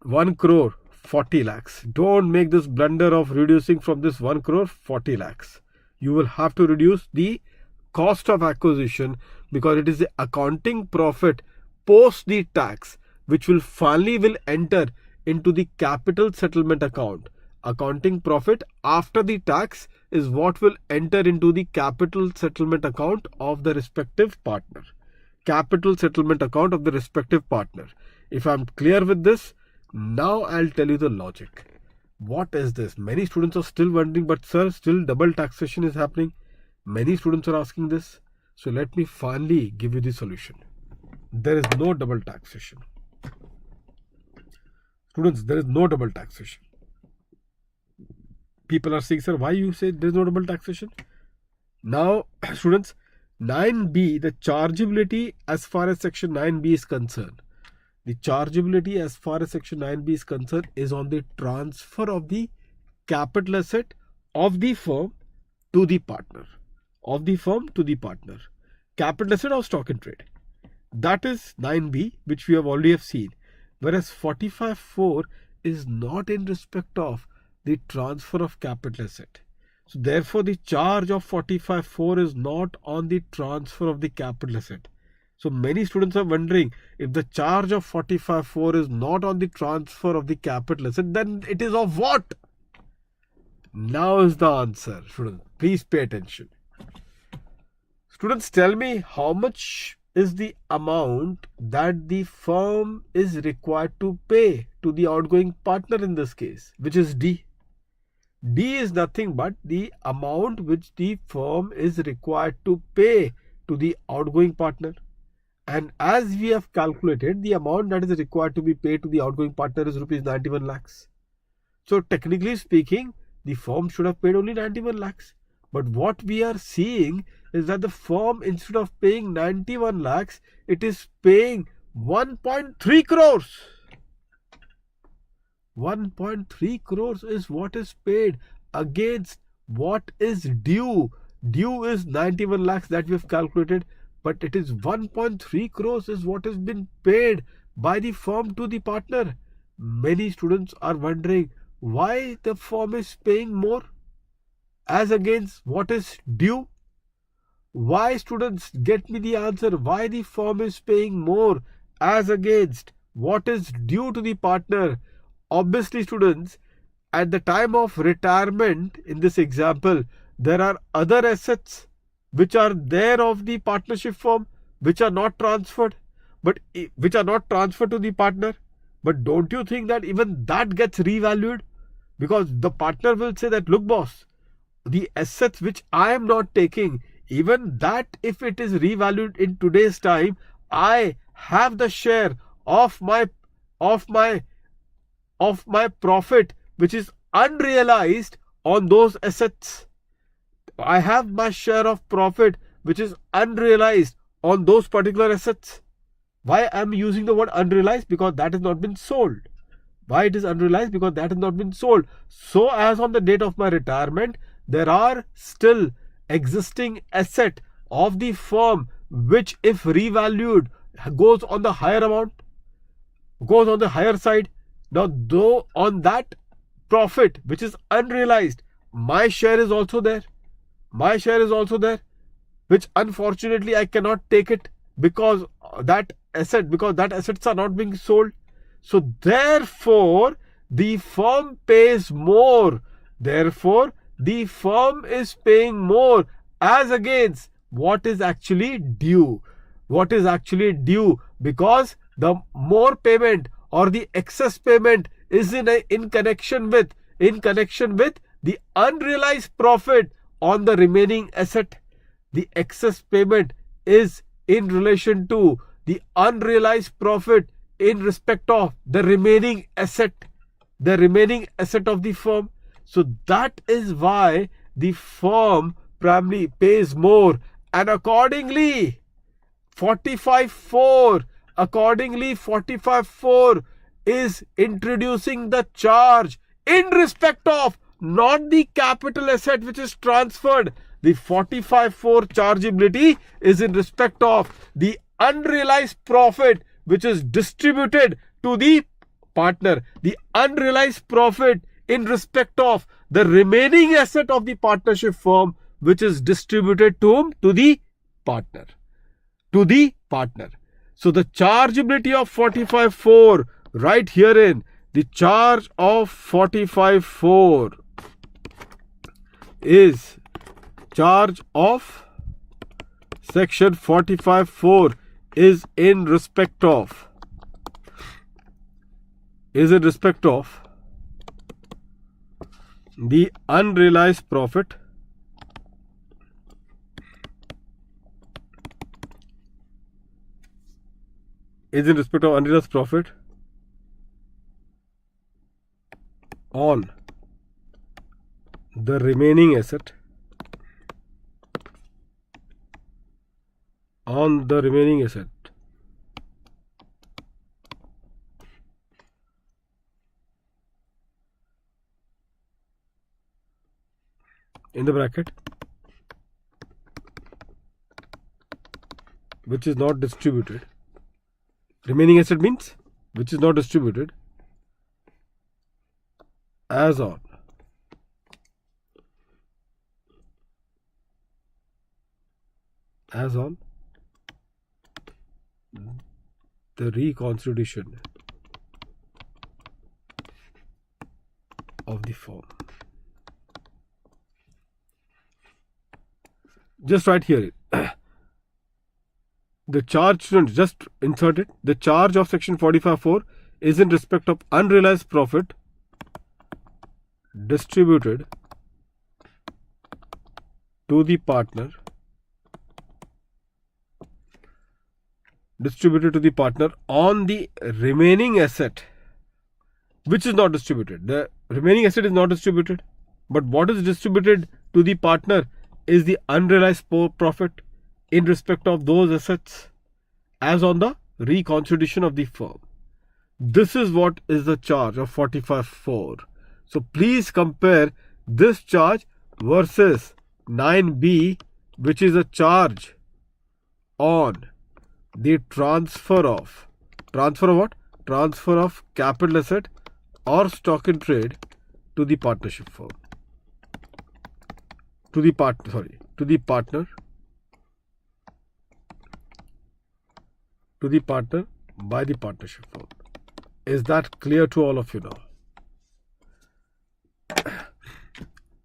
1 crore 40 lakhs. Don't make this blunder of reducing from this 1 crore 40 lakhs. You will have to reduce the cost of acquisition, because it is the accounting profit post the tax which will finally enter into the capital settlement account. Accounting profit after the tax is what will enter into the capital settlement account of the respective partner. Capital settlement account of the respective partner. If I am clear with this, now I'll tell you the logic. What is this? Many students are still wondering, but sir, still double taxation is happening. Many students are asking this. So let me finally give you the solution. There is no double taxation. Students, there is no double taxation. People are saying, sir, why you say there is no double taxation? Now, students, 9B, the chargeability as far as section 9B is concerned. The chargeability as far as section 9B is concerned is on the transfer of the capital asset of the firm to the partner. Of the firm to the partner. Capital asset of stock in trade. That is 9B, which we have already seen. Whereas 45.4 is not in respect of the transfer of capital asset. So therefore the charge of 45.4 is not on the transfer of the capital asset. So many students are wondering, if the charge of 45.4 is not on the transfer of the capital asset, then it is of what? Now is the answer. Students, please pay attention. Students, tell me how much is the amount that the firm is required to pay to the outgoing partner in this case, which is D. D is nothing but the amount which the firm is required to pay to the outgoing partner. And as we have calculated, the amount that is required to be paid to the outgoing partner is rupees 91 lakhs. So technically speaking, the firm should have paid only 91 lakhs. But what we are seeing is that the firm, instead of paying 91 lakhs, it is paying 1.3 crores. 1.3 crores is what is paid against what is due. Due is 91 lakhs that we have calculated, but it is 1.3 crores is what has been paid by the firm to the partner. Many students are wondering why the firm is paying more as against what is due. Why, students, get me the answer? Why the firm is paying more as against what is due to the partner? Obviously, students, at the time of retirement, in this example, there are other assets which are there of the partnership firm, which are not transferred, but which are not transferred to the partner. But don't you think that even that gets revalued? Because the partner will say that, look boss, the assets which I am not taking, even that if it is revalued in today's time, I have the share of my profit which is unrealized on those assets. I have my share of profit which is unrealized on those particular assets. Why I am using the word unrealized? Because that has not been sold. Why it is unrealized? Because that has not been sold. So as on the date of my retirement, there are still existing asset of the firm which, if revalued, goes on the higher amount, goes on the higher side. Now, though on that profit which is unrealized, my share is also there. My share is also there, which unfortunately I cannot take it because that assets are not being sold. So therefore, the firm pays more Therefore, the firm is paying more as against what is actually due. What is actually due, because the more payment or the excess payment is in connection with the unrealized profit on the remaining asset. The excess payment is in relation to the unrealized profit in respect of the remaining asset of the firm. So that is why the firm primarily pays more, and accordingly 45.4 is introducing the charge in respect of not the capital asset which is transferred. The 45.4 chargeability is in respect of the unrealized profit which is distributed to the partner. The unrealized profit in respect of the remaining asset of the partnership firm which is distributed to whom? To the partner. So the chargeability of 45.4 right herein, the charge of 45.4 is charge of section 45.4 is in respect of the unrealized profit on the remaining asset in the bracket which is not distributed. Remaining asset means which is not distributed as on the reconstitution of the firm. Just write here the charge, students, just insert it. The charge of section 45.4 is in respect of unrealized profit distributed to the partner on the remaining asset which is not distributed. The remaining asset is not distributed, but what is distributed to the partner is the unrealized profit in respect of those assets as on the reconstitution of the firm. This is what is the charge of 45.4. So please compare this charge versus 9B, which is a charge on the transfer of capital asset or stock in trade to the partnership firm. To the partner by the partnership firm. Is that clear to all of you now?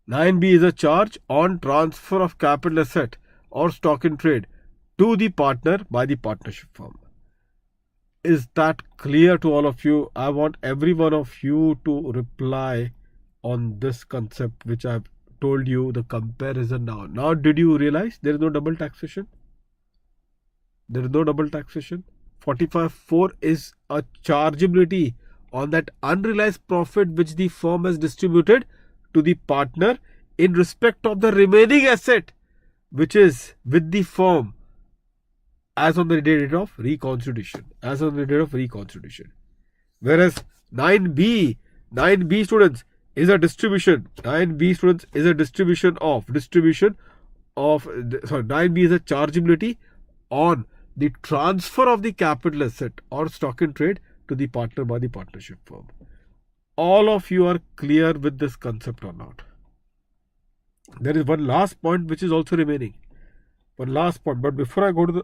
9B is a charge on transfer of capital asset or stock in trade to the partner by the partnership firm. Is that clear to all of you? I want every one of you to reply on this concept which I have told you, the comparison now. Now did you realize there is no double taxation? 45.4 is a chargeability on that unrealized profit which the firm has distributed to the partner in respect of the remaining asset which is with the firm as on the date of reconstitution. Whereas 9B students is a distribution. 9B is a chargeability on the transfer of the capital asset or stock in trade to the partner by the partnership firm. All of you are clear with this concept or not? There is one last point which is also remaining. But before I go to the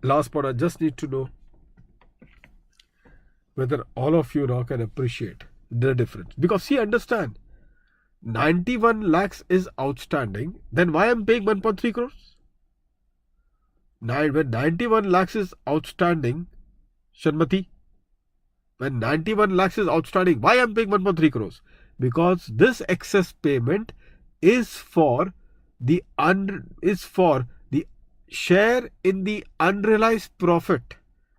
last point, I just need to know whether all of you now can appreciate the difference. Because see, understand, 91 lakhs is outstanding, then why I'm paying 1.3 crores? When 91 lakhs is outstanding, Shanmati, when 91 lakhs is outstanding, why I'm paying 1.3 crores? Because this excess payment is for the share in the unrealized profit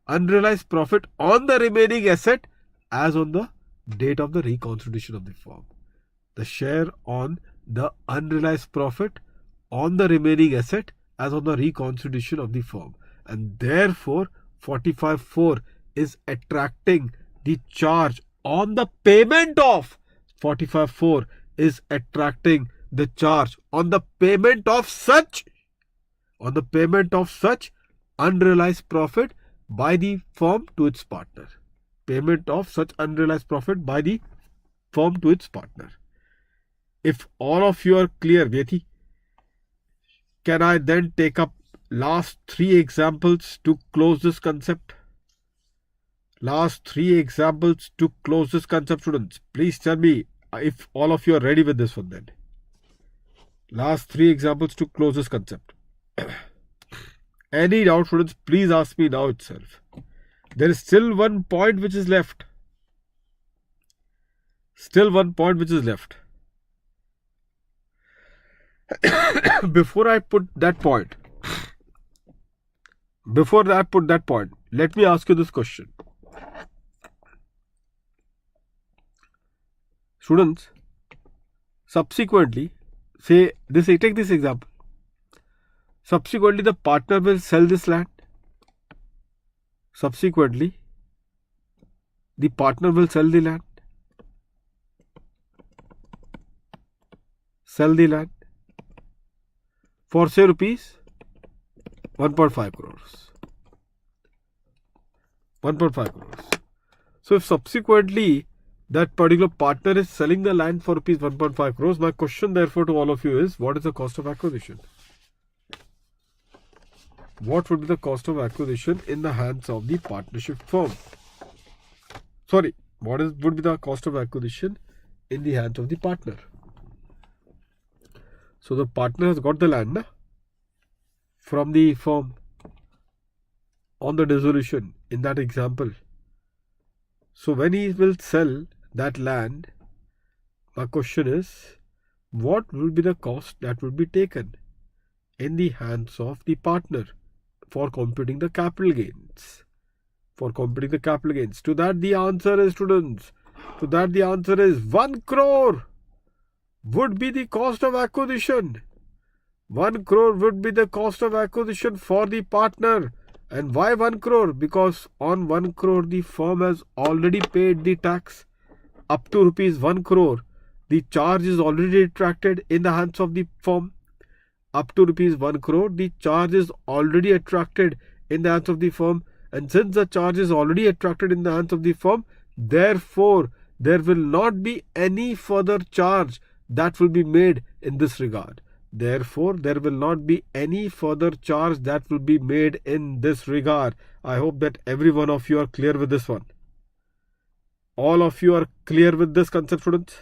on the remaining asset as on the date of the reconstitution of the firm. The share on the unrealized profit on the remaining asset as on the reconstitution of the firm, and therefore 45.4 is attracting the charge on the payment of 45.4 is attracting the charge on the payment of such unrealized profit by the firm to its partner. Payment of such unrealized profit by the firm to its partner. If all of you are clear, Vyeti, can I then take up last 3 examples to close this concept? Last 3 examples to close this concept, students. Please tell me if all of you are ready with this one then. Last 3 examples to close this concept. Any doubt, students, please ask me now itself. There is still one point which is left. Before I put that point, let me ask you this question. Students, subsequently, take this example. Subsequently, the partner will sell this land. Subsequently, the partner will sell the land. For say rupees 1.5 crores. 1.5 crores. So if subsequently that particular partner is selling the land for rupees 1.5 crores, my question therefore to all of you is, what is the cost of acquisition? What would be the cost of acquisition in the hands of the partnership firm? Sorry, would be the cost of acquisition in the hands of the partner? So the partner has got the land from the firm on the dissolution in that example. So when he will sell that land, my question is, what will be the cost that will be taken in the hands of the partner for computing the capital gains? To that the answer is, students, 1 crore would be the cost of acquisition. 1 crore would be the cost of acquisition for the partner. And why 1 crore? Because on 1 crore the firm has already paid the tax. Up to rupees 1 crore, the charge is already attracted in the hands of the firm. Up to rupees 1 crore, the charge is already attracted in the hands of the firm. And since the charge is already attracted in the hands of the firm, therefore, there will not be any further charge that will be made in this regard. I hope that every one of you are clear with this one. All of you are clear with this concept, students?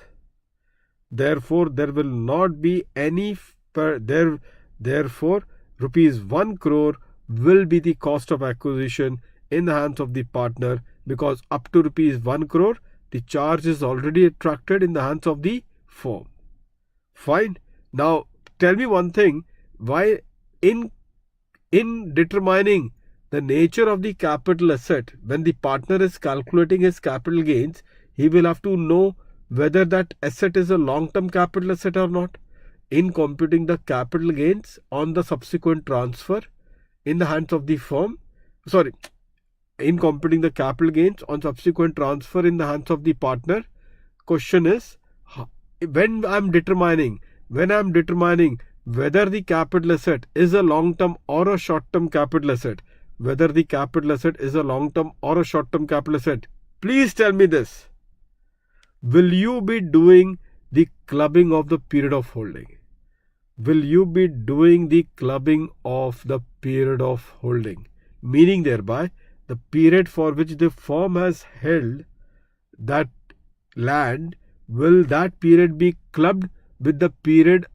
Therefore, there will not be any therefore, rupees 1 crore will be the cost of acquisition in the hands of the partner, because up to rupees 1 crore, the charge is already attracted in the hands of the firm. Fine. Now, tell me one thing, why in determining the nature of the capital asset, when the partner is calculating his capital gains, he will have to know whether that asset is a long-term capital asset or not. In computing the capital gains on the subsequent transfer in the hands of the firm, in computing the capital gains on subsequent transfer in the hands of the partner, question is, when I'm determining whether the capital asset is a long-term or a short-term capital asset, please tell me this. Will you be doing the clubbing of the period of holding? Meaning thereby, the period for which the firm has held that land, will that period be clubbed with the period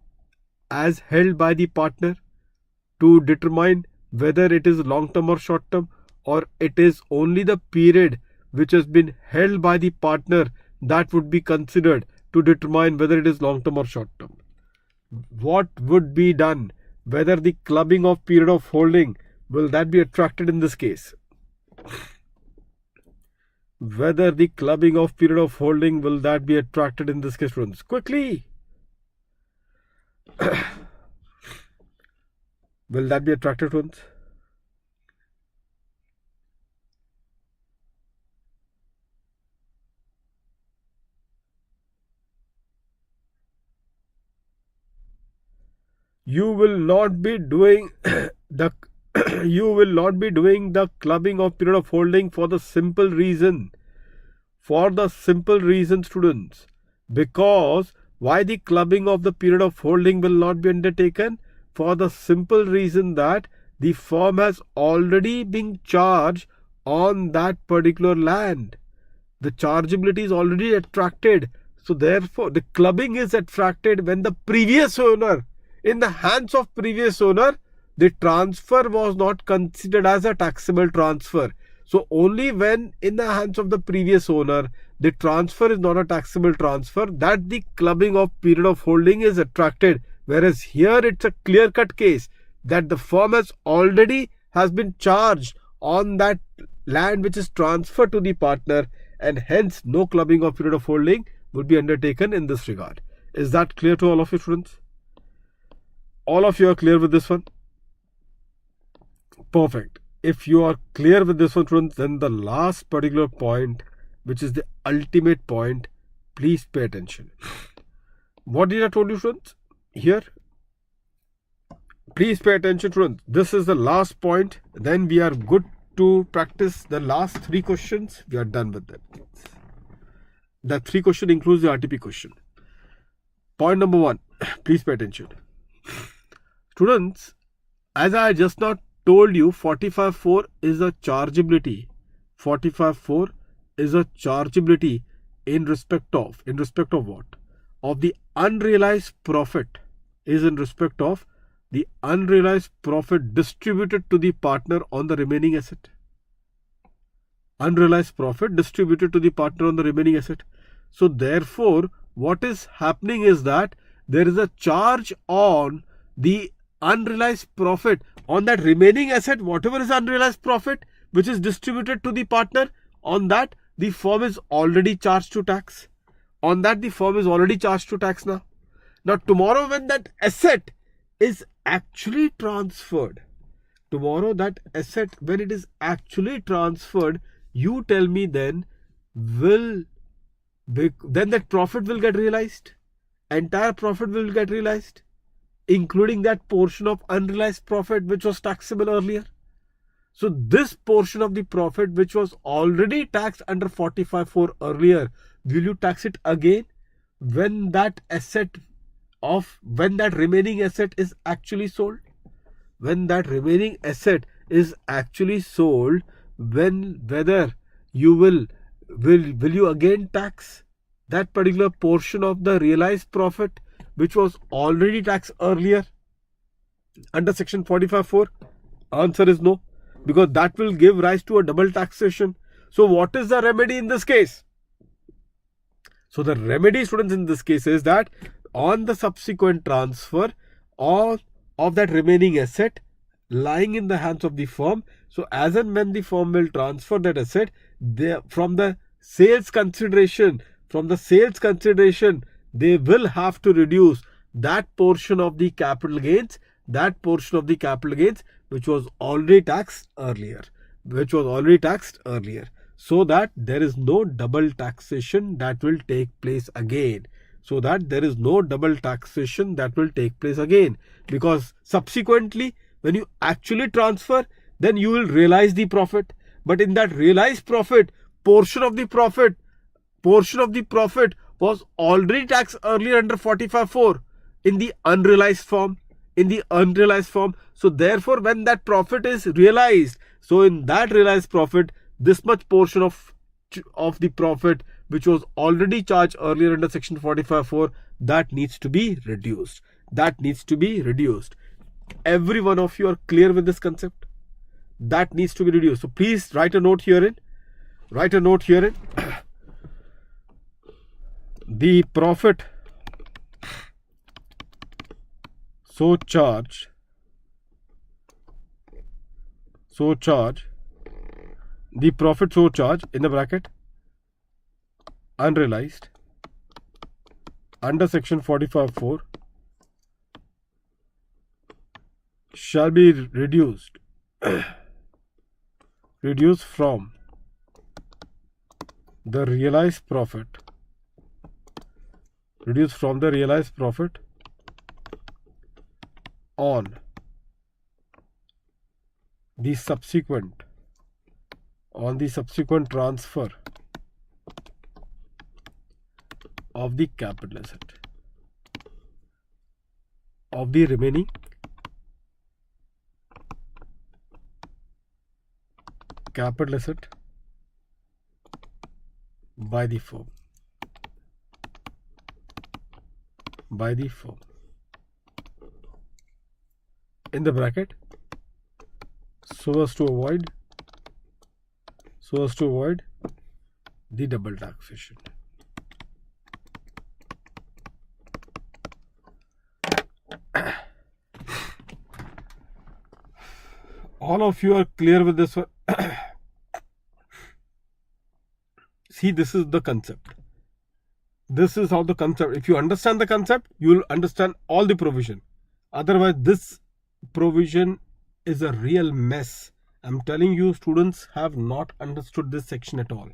as held by the partner to determine whether it is long term or short term, or it is only the period which has been held by the partner that would be considered to determine whether it is long term or short term. What would be done? Whether the clubbing of period of holding, will that be attracted in this case? Whether the clubbing of period of holding, will that be attracted in this case, students? Quickly! Will that be attracted, students? You will not be doing the clubbing of period of holding for the simple reason, students, because why the clubbing of the period of holding will not be undertaken? For the simple reason that the firm has already been charged on that particular land. The chargeability is already attracted. So therefore, the clubbing is attracted when the previous owner, in the hands of previous owner, the transfer was not considered as a taxable transfer. So only when in the hands of the previous owner, the transfer is not a taxable transfer, that the clubbing of period of holding is attracted. Whereas here it's a clear-cut case that the firm has been charged on that land which is transferred to the partner, and hence no clubbing of period of holding would be undertaken in this regard. Is that clear to all of you, students? All of you are clear with this one? Perfect. If you are clear with this one, students, then the last particular point, which is the ultimate point, please pay attention. What did I told you, students? Here, please pay attention, students. This is the last point. Then we are good to practice the last 3 questions. We are done with that. The 3 question includes the RTP question. Point number 1. Please pay attention. Students, as I just now told you, 45.4 is a chargeability. 45.4 is a chargeability in respect of what? Of the unrealized profit, is in respect of the unrealized profit distributed to the partner on the remaining asset. Unrealized profit distributed to the partner on the remaining asset. So therefore, what is happening is that there is a charge on the unrealized profit on that remaining asset, whatever is unrealized profit which is distributed to the partner, on that the firm is already charged to tax. On that the firm is already charged to tax now. Now tomorrow when that asset is actually transferred, when it is actually transferred, you tell me then that profit will get realized. Entire profit will get realized, including that portion of unrealized profit which was taxable earlier. So this portion of the profit which was already taxed under 45.4 earlier, will you tax it again when that remaining asset is actually sold? When that remaining asset is actually sold, whether you will you again tax that particular portion of the realized profit which was already taxed earlier under section 45.4? Answer is no, because that will give rise to a double taxation. So what is the remedy in this case? So the remedy, students, in this case is that on the subsequent transfer of that remaining asset lying in the hands of the firm, so as and when the firm will transfer that asset, from the sales consideration, they will have to reduce that portion of the capital gains, which was already taxed earlier, so that there is no double taxation that will take place again. Because subsequently, when you actually transfer, then you will realize the profit. But in that realized profit, portion of the profit was already taxed earlier under 45.4 in the unrealized form. So therefore, when that profit is realized, so in that realized profit, this much portion of the profit which was already charged earlier under section 45.4, that needs to be reduced. That needs to be reduced. Every one of you are clear with this concept? That needs to be reduced. So please write a note herein. Write a note herein. The profit so charge the profit so charge in the bracket unrealized under section 45(4) shall be reduced from the realized profit on the subsequent transfer of the capital asset of the remaining capital asset by the firm. In the bracket, so as to avoid the double taxation. All of you are clear with this one? See, this is the concept. This is how the concept. If you understand the concept, you will understand all the provision. Otherwise, this provision is a real mess. I'm telling you, students have not understood this section at all.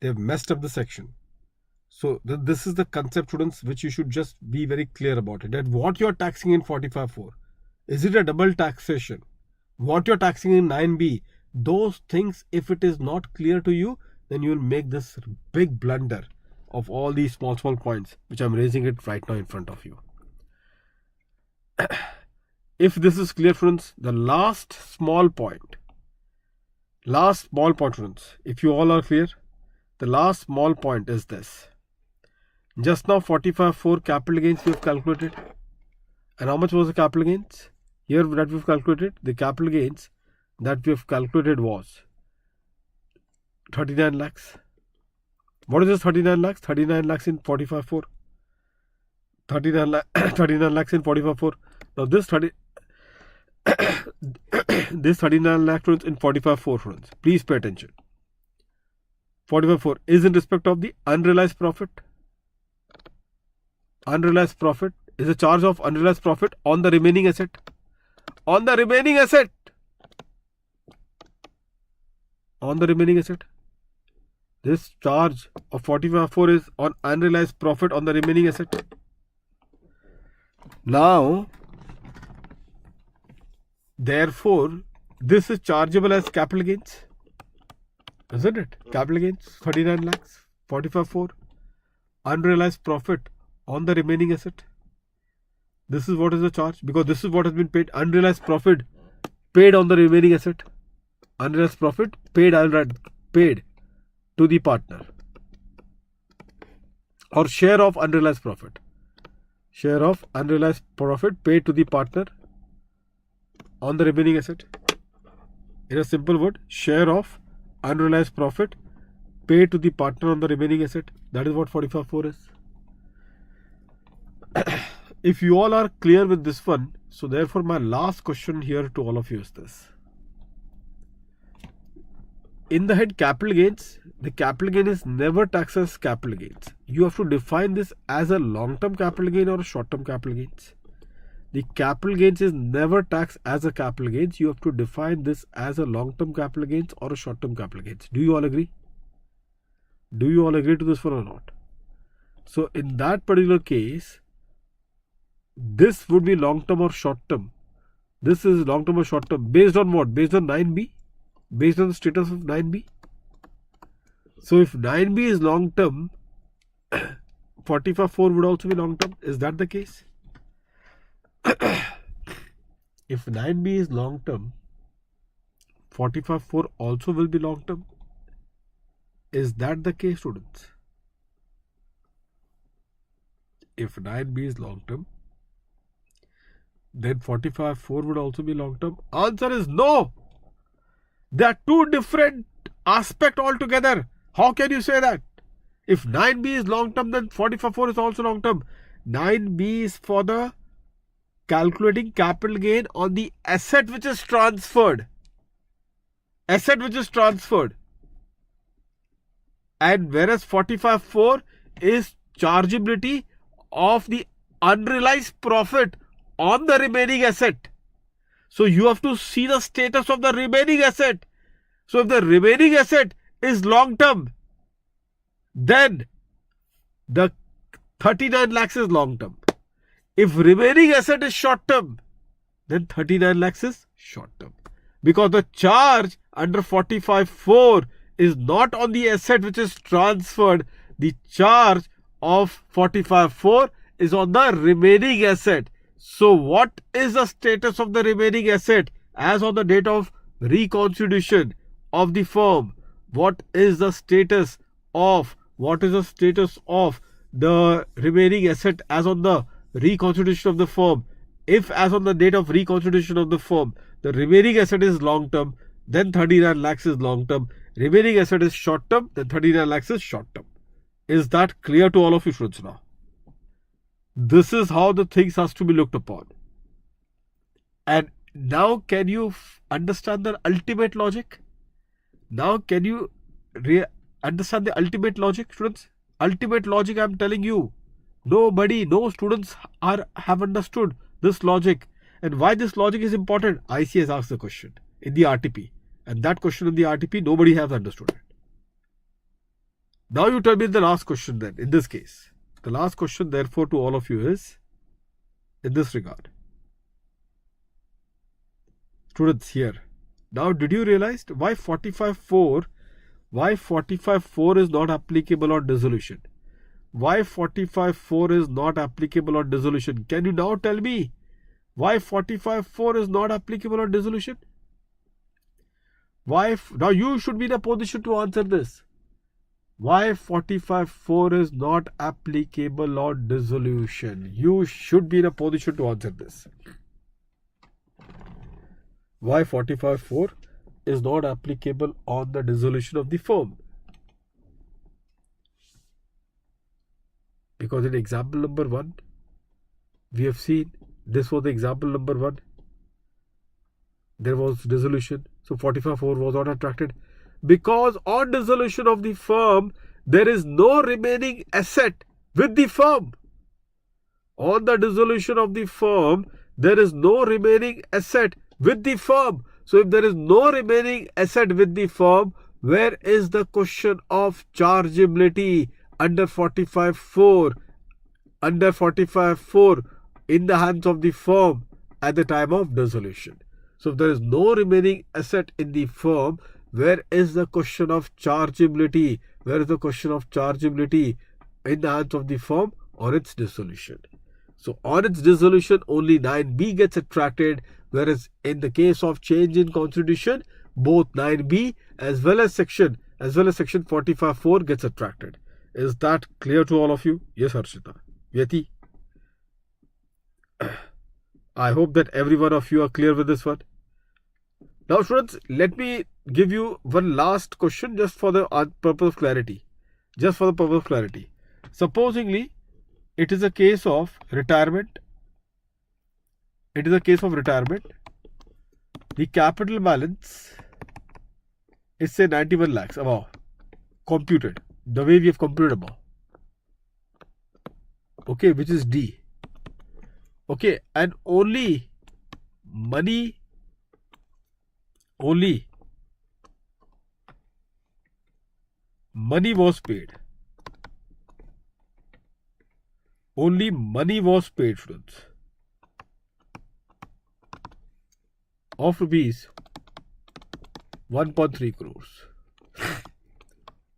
They've messed up the section. So this is the concept, students, which you should just be very clear about it. That what you're taxing in 45(4), is it a double taxation? What you're taxing in 9B, those things, if it is not clear to you, then you will make this big blunder of all these small points, which I'm raising it right now in front of you. If this is clear, friends, the last small point, friends, if you all are clear, the last small point is this. Just now 45(4) capital gains we have calculated. And how much was the capital gains? Here that we have calculated, the capital gains that we have calculated was 39 lakhs. What is this 39 lakhs? 39 lakhs in 45(4). 39 lakhs in 45(4). Now this 39 lakhs in 45(4), friends. Please pay attention. 45(4) is in respect of the unrealized profit. Unrealized profit is a charge of unrealized profit on the remaining asset. On the remaining asset. This charge of 45(4) is on unrealized profit on the remaining asset. Now, therefore, this is chargeable as capital gains. Isn't it? Capital gains, 39 lakhs, 45(4), unrealized profit on the remaining asset. This is what is the charge, because this is what has been paid. Unrealized profit paid on the remaining asset. Unrealized profit paid to the partner. Or share of unrealized profit. Share of unrealized profit paid to the partner on the remaining asset. In a simple word, share of unrealized profit paid to the partner on the remaining asset. That is what 45(4) is. If you all are clear with this one, so therefore my last question here to all of you is this. In the head capital gains, the capital gain is never taxed as capital gains. You have to define this as a long-term capital gain or a short-term capital gains. The capital gains is never taxed as a capital gains. You have to define this as a long-term capital gains or a short-term capital gains. Do you all agree? Do you all agree to this one or not? So in that particular case, this would be long-term or short-term. This is long-term or short-term. Based on what? Based on 9B? Based on the status of 9B? So if 9B is long-term, 45(4) would also be long-term. Is that the case? If 9B is long-term, 45(4) also will be long-term. Is that the case, students? If 9B is long term, then 45.4 would also be long term. Answer is no. They are two different aspects altogether. How can you say that? If 9B is long term, then 45.4 is also long term. 9B is for the calculating capital gain on the asset which is transferred. Asset which is transferred. And whereas 45.4 is chargeability of the unrealized profit on the remaining asset. So you have to see the status of the remaining asset. So if the remaining asset is long term, then the 39 lakhs is long term. If remaining asset is short term, then 39 lakhs is short term. Because the charge under 45.4 is not on the asset which is transferred. The charge of 45.4 is on the remaining asset. So what is the status of the remaining asset as on the date of reconstitution of the firm? What is the status of the remaining asset as on the reconstitution of the firm? If as on the date of reconstitution of the firm, the remaining asset is long term, then 39 lakhs is long term. Remaining asset is short term, then 39 lakhs is short term. Is that clear to all of you students now? This is how the things has to be looked upon. And now can you understand the ultimate logic? Now can you understand the ultimate logic, students? Ultimate logic, I am telling you. No students have understood this logic. And why this logic is important? IC has asked the question in the RTP. And that question in the RTP, nobody has understood it. Now you tell me the last question then, in this case. The last question, therefore, to all of you is in this regard. Students, here. Now, did you realize why 45.4 is not applicable on dissolution? Why 45.4 is not applicable on dissolution? Can you now tell me why 45.4 is not applicable on dissolution? Now you should be in a position to answer this. Why 45.4 is not applicable on dissolution? You should be in a position to answer this. Why 45.4 is not applicable on the dissolution of the firm? Because in example number 1, we have seen this was the example number 1. There was dissolution. So 45.4 was not attracted. Because on dissolution of the firm, there is no remaining asset with the firm. On the dissolution of the firm, there is no remaining asset with the firm. So if there is no remaining asset with the firm, where is the question of chargeability under 45.4? Under 45.4 in the hands of the firm at the time of dissolution. So if there is no remaining asset in the firm, where is the question of chargeability? Where is the question of chargeability in the hands of the firm on its dissolution? So on its dissolution, only 9B gets attracted, whereas in the case of change in constitution, both 9B as well as section 45.4 gets attracted. Is that clear to all of you? Yes, Harshita. Yati. I hope that every one of you are clear with this one. Now students, let me give you one last question just for the purpose of clarity. Supposingly, it is a case of retirement. The capital balance is say 91 lakhs above. Computed. The way we have computed above. Okay, which is D. Okay, and only money was paid. Only money was paid, students, of rupees 1.3 crores.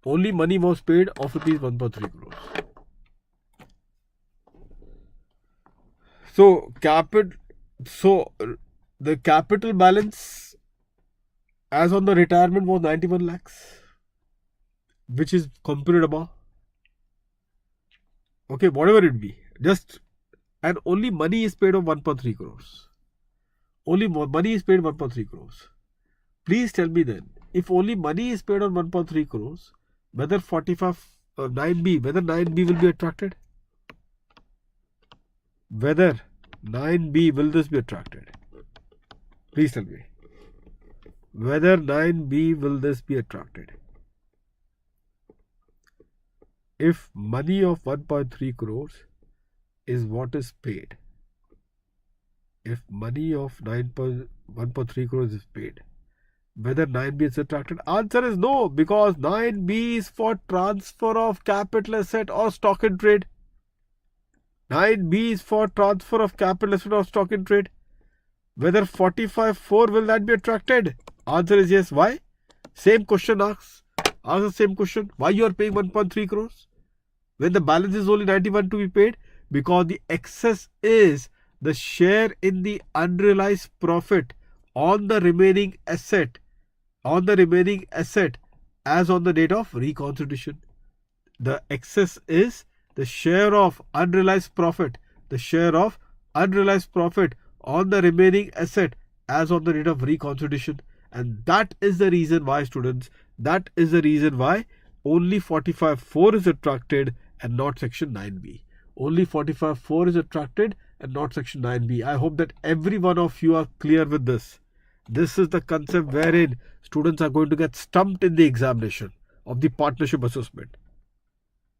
Only money was paid of rupees 1.3 crores. So the capital balance as on the retirement was 91 lakhs, which is computed above. Okay, whatever it be. And only money is paid of 1.3 crores. Only money is paid 1.3 crores. Please tell me then, if only money is paid on 1.3 crores, whether 9B will be attracted? Whether 9B will this be attracted? Please tell me. Whether 9B will this be attracted? If money of 1.3 crores is what is paid, if money of 1.3 crores is paid, whether 9B is attracted? Answer is no, because 9B is for transfer of capital asset or stock in trade. 9B is for transfer of capital asset or stock in trade. Whether 45.4 will that be attracted? Answer is yes. Why? Same question asks. Ask the same question. Why you are paying 1.3 crores when the balance is only 91 to be paid? Because the excess is the share in the unrealized profit on the remaining asset, as on the date of reconstitution. The excess is the share of unrealized profit, on the remaining asset as on the date of reconstitution. And that is the reason why, students, only 45.4 is attracted and not section 9B. Only 45.4 is attracted and not section 9B. I hope that every one of you are clear with this. This is the concept wherein students are going to get stumped in the examination of the partnership assessment.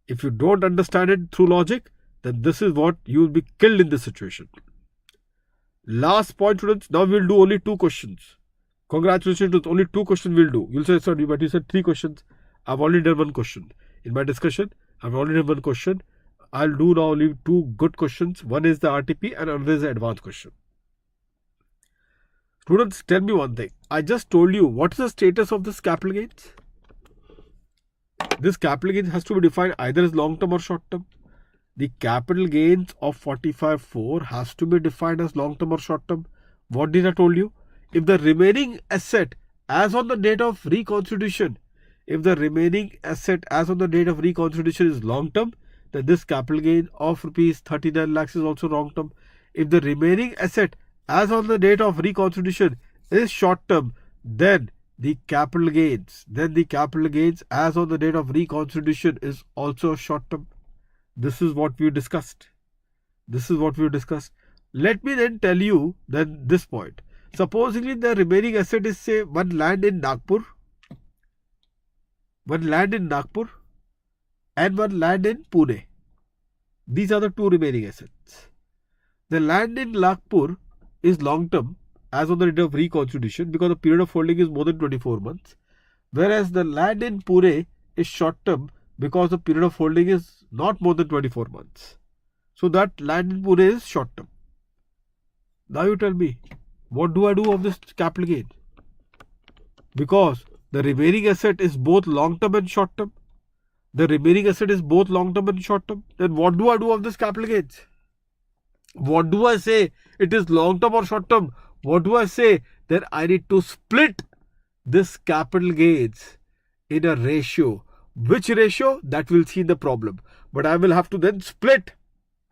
If you don't understand it through logic, then this is what you will be killed in this situation. Last point, students. Now we will do only 2 questions. Congratulations, students. Only 2 questions we'll do. You'll say, sorry, but you said 3 questions. I've already done 1 question. In my discussion, I've already done 1 question. I'll do now only 2 good questions. One is the RTP and another is the advanced question. Students, tell me one thing. I just told you what is the status of this capital gains. This capital gains has to be defined either as long term or short term. The capital gains of 45.4 has to be defined as long term or short term. What did I told you? If the remaining asset as on the date of reconstitution, is long term, then this capital gain of rupees 39 lakhs is also long term. If the remaining asset as on the date of reconstitution is short term, then the capital gains as on the date of reconstitution is also short term. This is what we discussed. Let me then tell you then this point. Supposedly the remaining asset is, say, one land in Nagpur and one land in Pune. These are the 2 remaining assets. The land in Nagpur is long term as on the date of reconstitution because the period of holding is more than 24 months. Whereas the land in Pune is short term because the period of holding is not more than 24 months. So that land in Pune is short term. Now you tell me, what do I do of this capital gain? Because the remaining asset is both long term and short term. Then what do I do of this capital gains? What do I say? It is long term or short term? What do I say? Then I need to split this capital gains in a ratio. Which ratio? That we'll see in the problem. But I will have to then split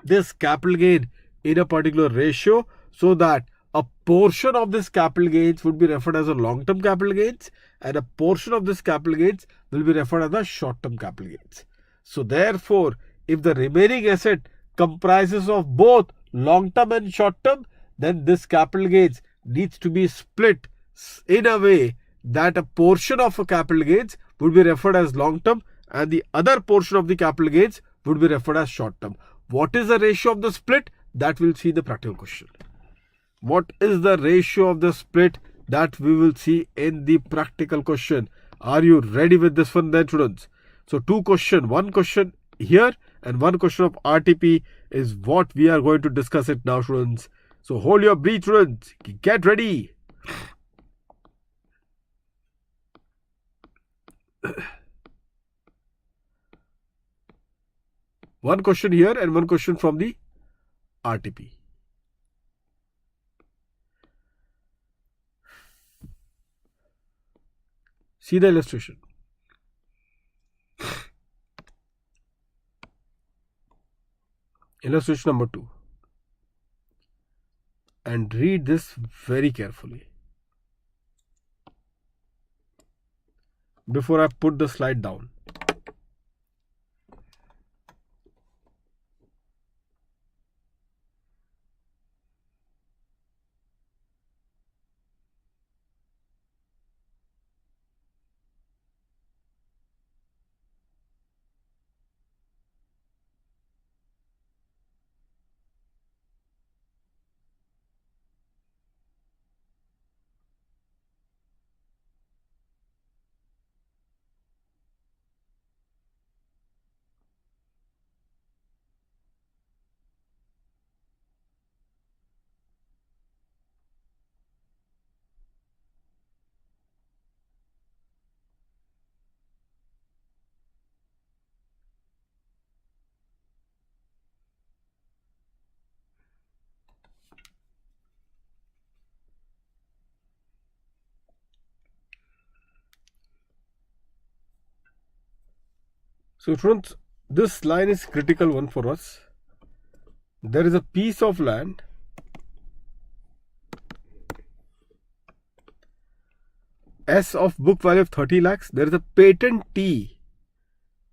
this capital gain in a particular ratio so that a portion of this capital gains would be referred as a long-term capital gains and a portion of this capital gains will be referred as a short-term capital gains. So therefore, if the remaining asset comprises of both long-term and short-term, then this capital gains needs to be split in a way that a portion of a capital gains would be referred as long-term and the other portion of the capital gains would be referred as short-term. What is the ratio of the split? That we'll see in the practical question. What is the ratio of the split? That we will see in the practical question. Are you ready with this one then, students? So 2 questions, 1 question here and 1 question of RTP is what we are going to discuss it now, students. So hold your breath, students. Get ready. One question here and 1 question from the RTP. See the illustration. Illustration number 2. And read this very carefully before I put the slide down. So students, this line is critical one for us. There is a piece of land S of book value of 30 lakhs. There is a patent T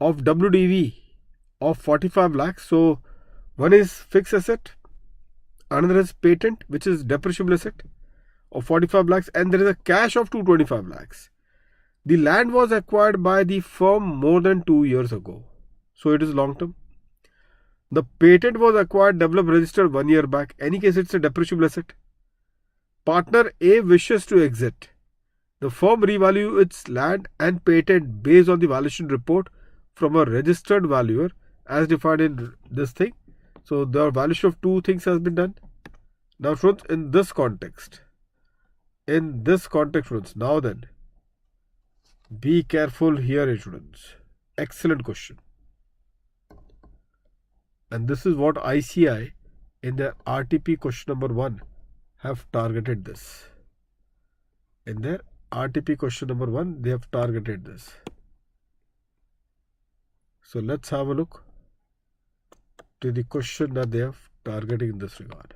of WDV of 45 lakhs. So one is fixed asset, another is patent, which is depreciable asset of 45 lakhs, and there is a cash of 225 lakhs. The land was acquired by the firm more than 2 years ago. So it is long term. The patent was acquired, developed, registered 1 year back. Any case, it's a depreciable asset. Partner A wishes to exit. The firm revalue its land and patent based on the valuation report from a registered valuer as defined in this thing. So the valuation of 2 things has been done. Now students, in this context, students, now then, be careful here, students. Excellent question. And this is what ICI in their RTP question number 1 have targeted this. In their RTP question number 1, they have targeted this. So let's have a look to the question that they have targeting in this regard.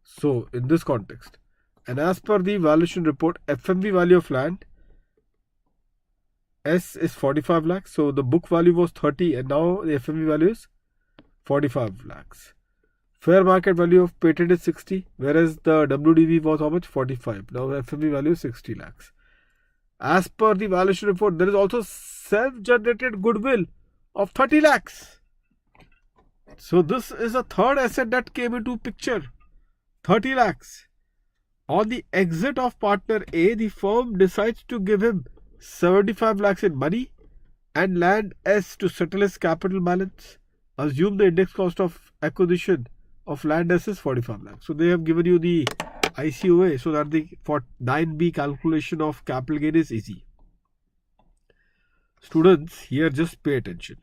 So in this context, and as per the valuation report, FMV value of land S is 45 lakhs. So the book value was 30 and now the FMV value is 45 lakhs. Fair market value of patent is 60, whereas the WDV was how much? 45. Now FMV value is 60 lakhs. As per the valuation report, there is also self-generated goodwill of 30 lakhs. So this is a third asset that came into picture. 30 lakhs. On the exit of partner A, the firm decides to give him 75 lakhs in money and land S to settle his capital balance. Assume the index cost of acquisition of land S is 45 lakhs. So they have given you the ICOA so that the for 9B calculation of capital gain is easy. Students, here just pay attention.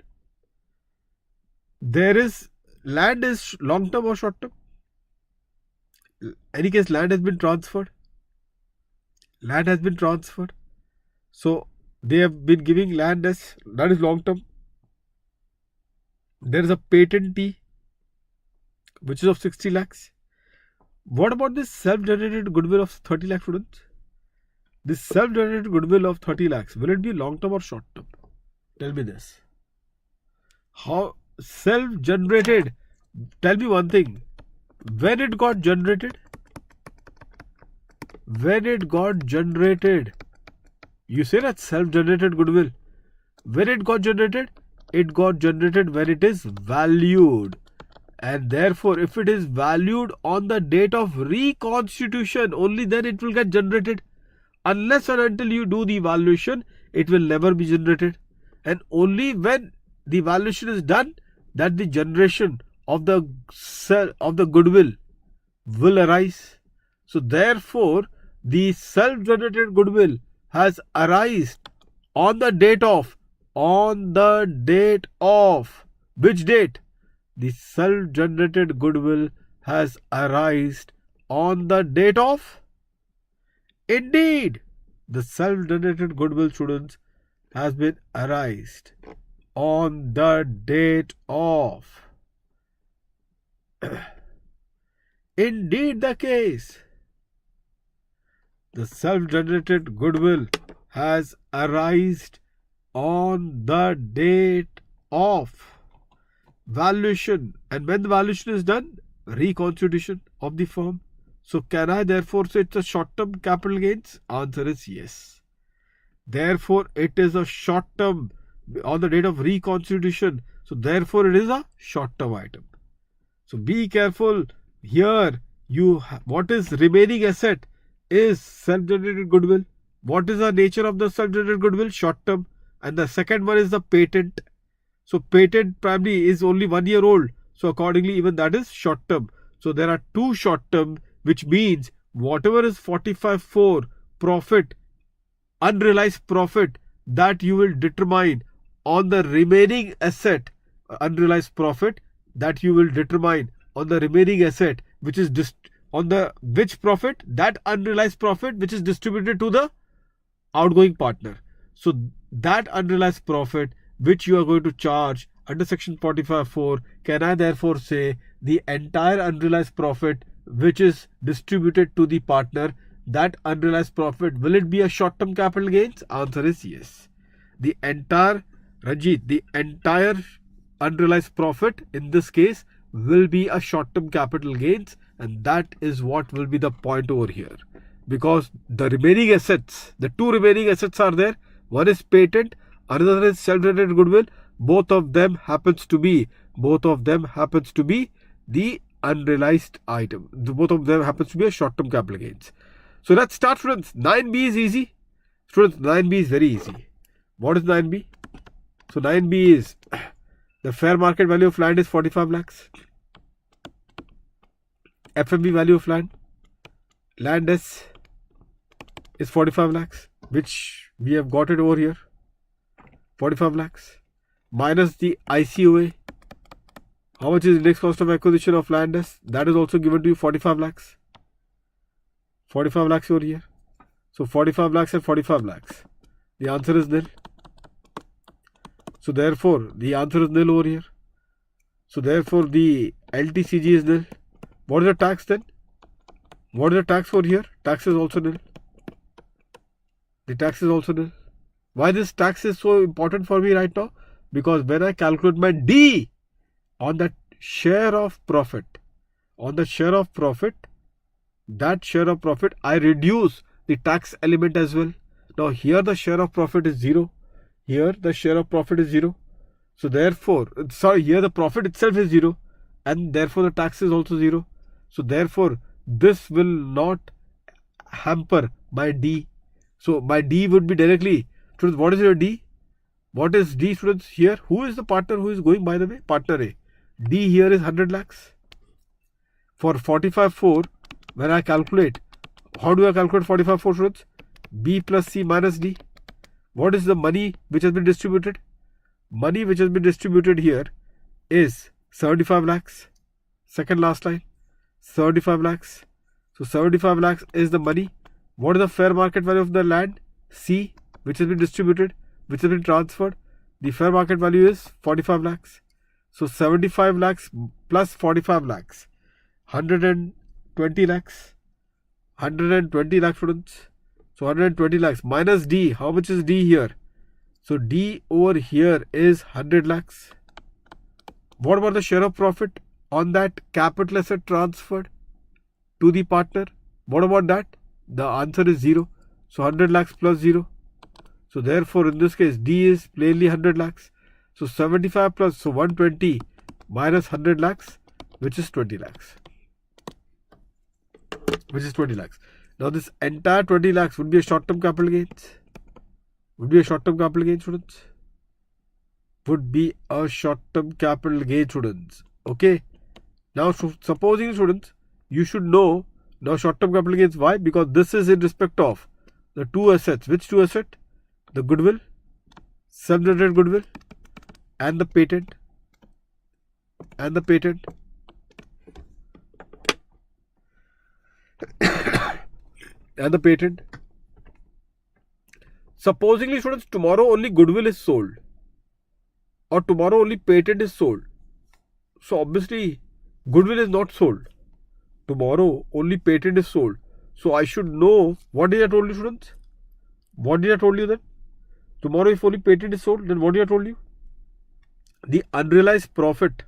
There is land is long term or short term? Any case, land has been transferred. Land has been transferred. So they have been giving land as that is long term. There is a patent T which is of 60 lakhs. What about this self-generated goodwill of 30 lakhs, students? This self-generated goodwill of 30 lakhs, will it be long term or short term? Tell me this. How self-generated? Tell me one thing. When it got generated? When it got generated? You say that self-generated goodwill. When it got generated? It got generated when it is valued. And therefore, if it is valued on the date of reconstitution, only then it will get generated. Unless and until you do the valuation, it will never be generated. And only when the valuation is done, that the generation of the goodwill will arise. So therefore, the self-generated goodwill has arisen on the date of which date? The self-generated goodwill has arisen on the date of, indeed, the self-generated goodwill, students, has been arised on the date of. Indeed the case. The self-generated goodwill has arised on the date of valuation. And when the valuation is done, reconstitution of the firm. So can I therefore say it's a short-term capital gains? Answer is yes. Therefore, it is a short-term on the date of reconstitution. So therefore, it is a short-term item. So be careful here. What is remaining asset is self-generated goodwill. What is the nature of the self-generated goodwill? Short-term. And the second one is the patent. So patent primarily is only 1 year old. So accordingly, even that is short-term. So there are two short-term, which means whatever is 45.4 profit, unrealized profit, that you will determine on the remaining asset, unrealized profit that you will determine on the remaining asset, which is on the which profit, that unrealized profit which is distributed to the outgoing partner. So that unrealized profit which you are going to charge under section 45.4, can I therefore say the entire unrealized profit which is distributed to the partner, that unrealized profit, will it be a short-term capital gains? Answer is yes. The entire unrealized profit in this case will be a short-term capital gains, and that is what will be the point over here. Because the remaining assets, the two remaining assets are there. One is patent, another is self-generated goodwill. Both of them happens to be the unrealized item. Both of them happens to be a short-term capital gains. So let's start, students. 9B is easy. Students, 9B is very easy. What is 9B? So 9B is the fair market value of land is 45 lakhs. FMV value of land S is 45 lakhs, which we have got it over here. 45 lakhs minus the ICOA. How much is index cost of acquisition of land S? That is also given to you 45 lakhs. 45 lakhs over here. So 45 lakhs and 45 lakhs. The answer is nil. So therefore, the answer is nil over here. So therefore, the LTCG is nil. What is the tax then? What is the tax for here? Tax is also nil. The tax is also nil. Why this tax is so important for me right now? Because when I calculate my D on that share of profit, that share of profit, I reduce the tax element as well. Now here the share of profit is 0. Here the share of profit is 0. So therefore, here the profit itself is 0, and therefore the tax is also 0. So therefore, this will not hamper my D. So my D would be directly, students, what is your D? What is D, students, here? Who is the partner who is going, by the way? Partner A. D here is 100 lakhs. For 45.4, when I calculate, how do I calculate 45.4, students? B plus C minus D. What is the money which has been distributed? Money which has been distributed here is 75 lakhs. Second last line, 75 lakhs. So 75 lakhs is the money. What is the fair market value of the land? C, which has been distributed, which has been transferred. The fair market value is 45 lakhs. So 75 lakhs plus 45 lakhs. 120 lakhs. 120 lakhs, students. So 120 lakhs minus D. How much is D here? So D over here is 100 lakhs. What about the share of profit on that capital asset transferred to the partner? What about that? The answer is 0. So 100 lakhs plus 0. So therefore, in this case, D is plainly 100 lakhs. So 75 plus, so 120 minus 100 lakhs, which is 20 lakhs. Now this entire 20 lakhs would be a short-term capital gains. Students. Would be a short-term capital gain, students. Okay. Now, supposing, students, you should know now short-term capital gains. Why? Because this is in respect of the two assets. Which two assets? The goodwill, self-generated goodwill, and the patent. Supposingly, students, tomorrow only goodwill is sold, or tomorrow only patent is sold. So obviously, goodwill is not sold. Tomorrow only patent is sold. So I should know, what did I told you, students? What did I told you then? Tomorrow if only patent is sold, then what did I told you? The unrealized profit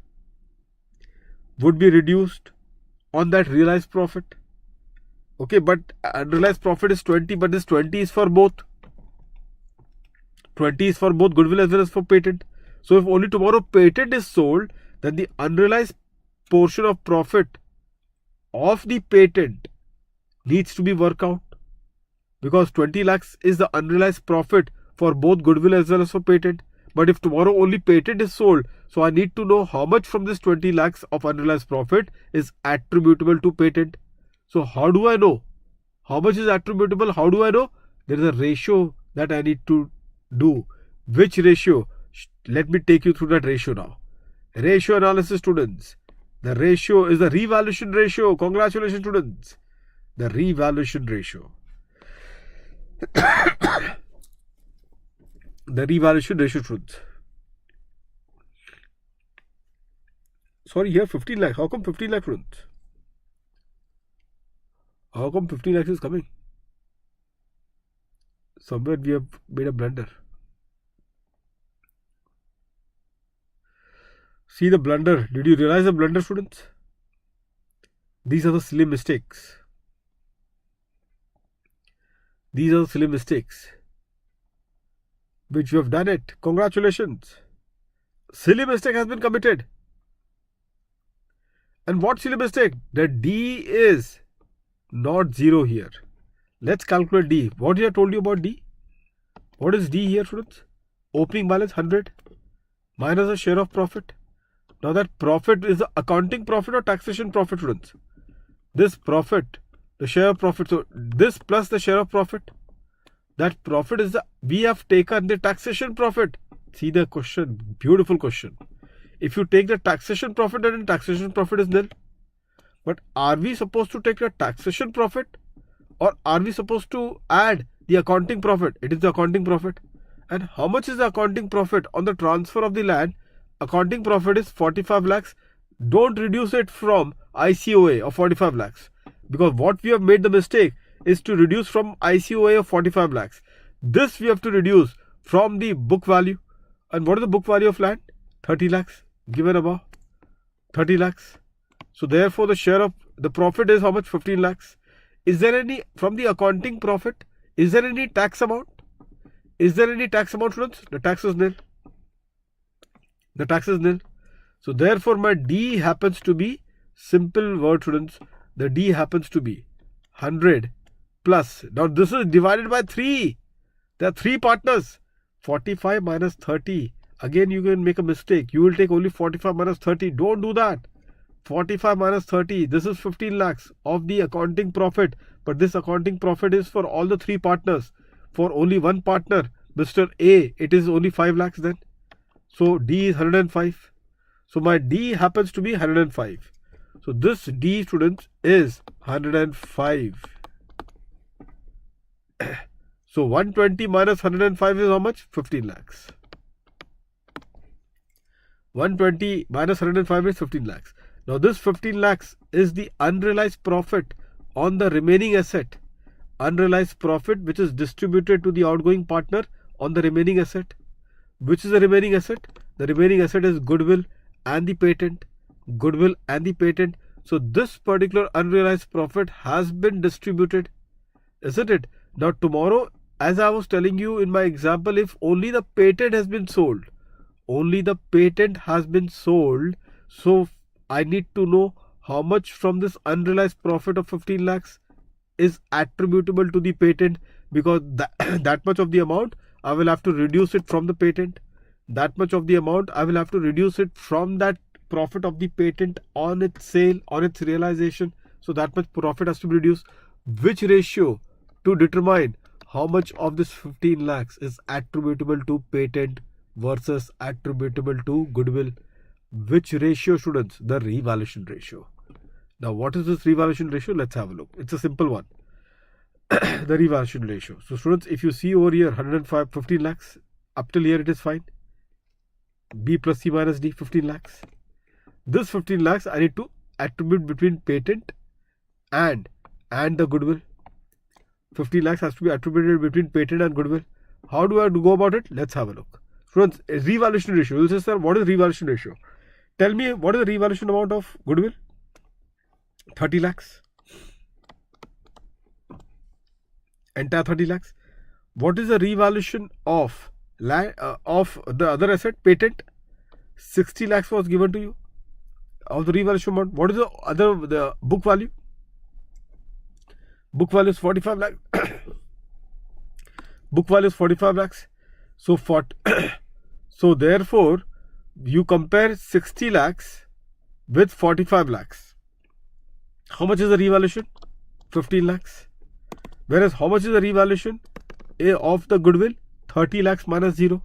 would be reduced on that realized profit. Okay, but unrealized profit is 20, but this 20 is for both. 20 is for both goodwill as well as for patent. So if only tomorrow patent is sold, then the unrealized portion of profit of the patent needs to be worked out, because 20 lakhs is the unrealized profit for both goodwill as well as for patent. But if tomorrow only patent is sold, so I need to know how much from this 20 lakhs of unrealized profit is attributable to patent. So how do I know how much is attributable? How do I know? There is a ratio that I need to do. Which ratio? Let me take you through that ratio now. Ratio analysis, students. The ratio is the revaluation ratio. Congratulations, students. The revaluation ratio. The revaluation ratio, students. Sorry, here 15 lakhs. How come 15 lakhs, students? How come 15 lakhs is coming? Somewhere we have made a blunder. See the blunder. Did you realize the blunder, students? These are the silly mistakes. These are the silly mistakes which you have done it. Congratulations. Silly mistake has been committed. And what silly mistake? The D is not 0 here. Let's calculate D. What did I told you about D? What is D here, students? Opening balance 100 minus the share of profit. Now that profit is the accounting profit or taxation profit, students? This profit, the share of profit. So this plus the share of profit. That profit is we have taken the taxation profit. See the question, beautiful question. If you take the taxation profit, then taxation profit is nil. But are we supposed to take the taxation profit, or are we supposed to add the accounting profit? It is the accounting profit. And how much is the accounting profit on the transfer of the land? Accounting profit is 45 lakhs. Don't reduce it from ICOA of 45 lakhs. Because what we have made the mistake is to reduce from ICOA of 45 lakhs. This we have to reduce from the book value. And what is the book value of land? 30 lakhs. Given above. 30 lakhs. So therefore the share of the profit is how much? 15 lakhs. Is there any, from the accounting profit, is there any tax amount? Is there any tax amount, students? The tax is nil. The tax is nil. So therefore my D happens to be, simple word, students, the D happens to be 100 plus. Now this is divided by 3. There are 3 partners. 45 minus 30. Again you can make a mistake. You will take only 45 minus 30. Don't do that. 45 minus 30. This is 15 lakhs of the accounting profit. But this accounting profit is for all the 3 partners. For only one partner, Mr. A, it is only 5 lakhs then. So D is 105. So my D happens to be 105. So this D, students, is 105. So 120 minus 105 is how much? 15 lakhs. 120 minus 105 is 15 lakhs. Now this 15 lakhs is the unrealized profit on the remaining asset. Unrealized profit which is distributed to the outgoing partner on the remaining asset. Which is the remaining asset? The remaining asset is goodwill and the patent. Goodwill and the patent. So this particular unrealized profit has been distributed. Isn't it? Now tomorrow, as I was telling you in my example, if only the patent has been sold. Only the patent has been sold. So I need to know how much from this unrealized profit of 15 lakhs is attributable to the patent, because that much of the amount I will have to reduce it from the patent. That much of the amount I will have to reduce it from that profit of the patent on its sale, on its realization. So that much profit has to be reduced. Which ratio to determine how much of this 15 lakhs is attributable to patent versus attributable to goodwill? Which ratio, students? The revaluation ratio. Now what is this revaluation ratio? Let's have a look. It's a simple one. the revaluation ratio. So students, if you see over here 105, 15 lakhs, up till here it is fine. B plus C minus D, 15 lakhs. This 15 lakhs I need to attribute between patent and the goodwill. 15 lakhs has to be attributed between patent and goodwill. How do I go about it? Let's have a look. Students, revaluation ratio. You'll say, sir, what is revaluation ratio? Tell me, what is the revaluation amount of goodwill? 30 lakhs. Entire 30 lakhs. What is the revaluation of the other asset, patent? 60 lakhs was given to you of the revaluation amount. What is the book value? Book value is 45 lakhs. Book value is 45 lakhs. So so therefore, you compare 60 lakhs with 45 lakhs. How much is the revaluation? 15 lakhs. Whereas how much is the revaluation of the goodwill? 30 lakhs minus 0.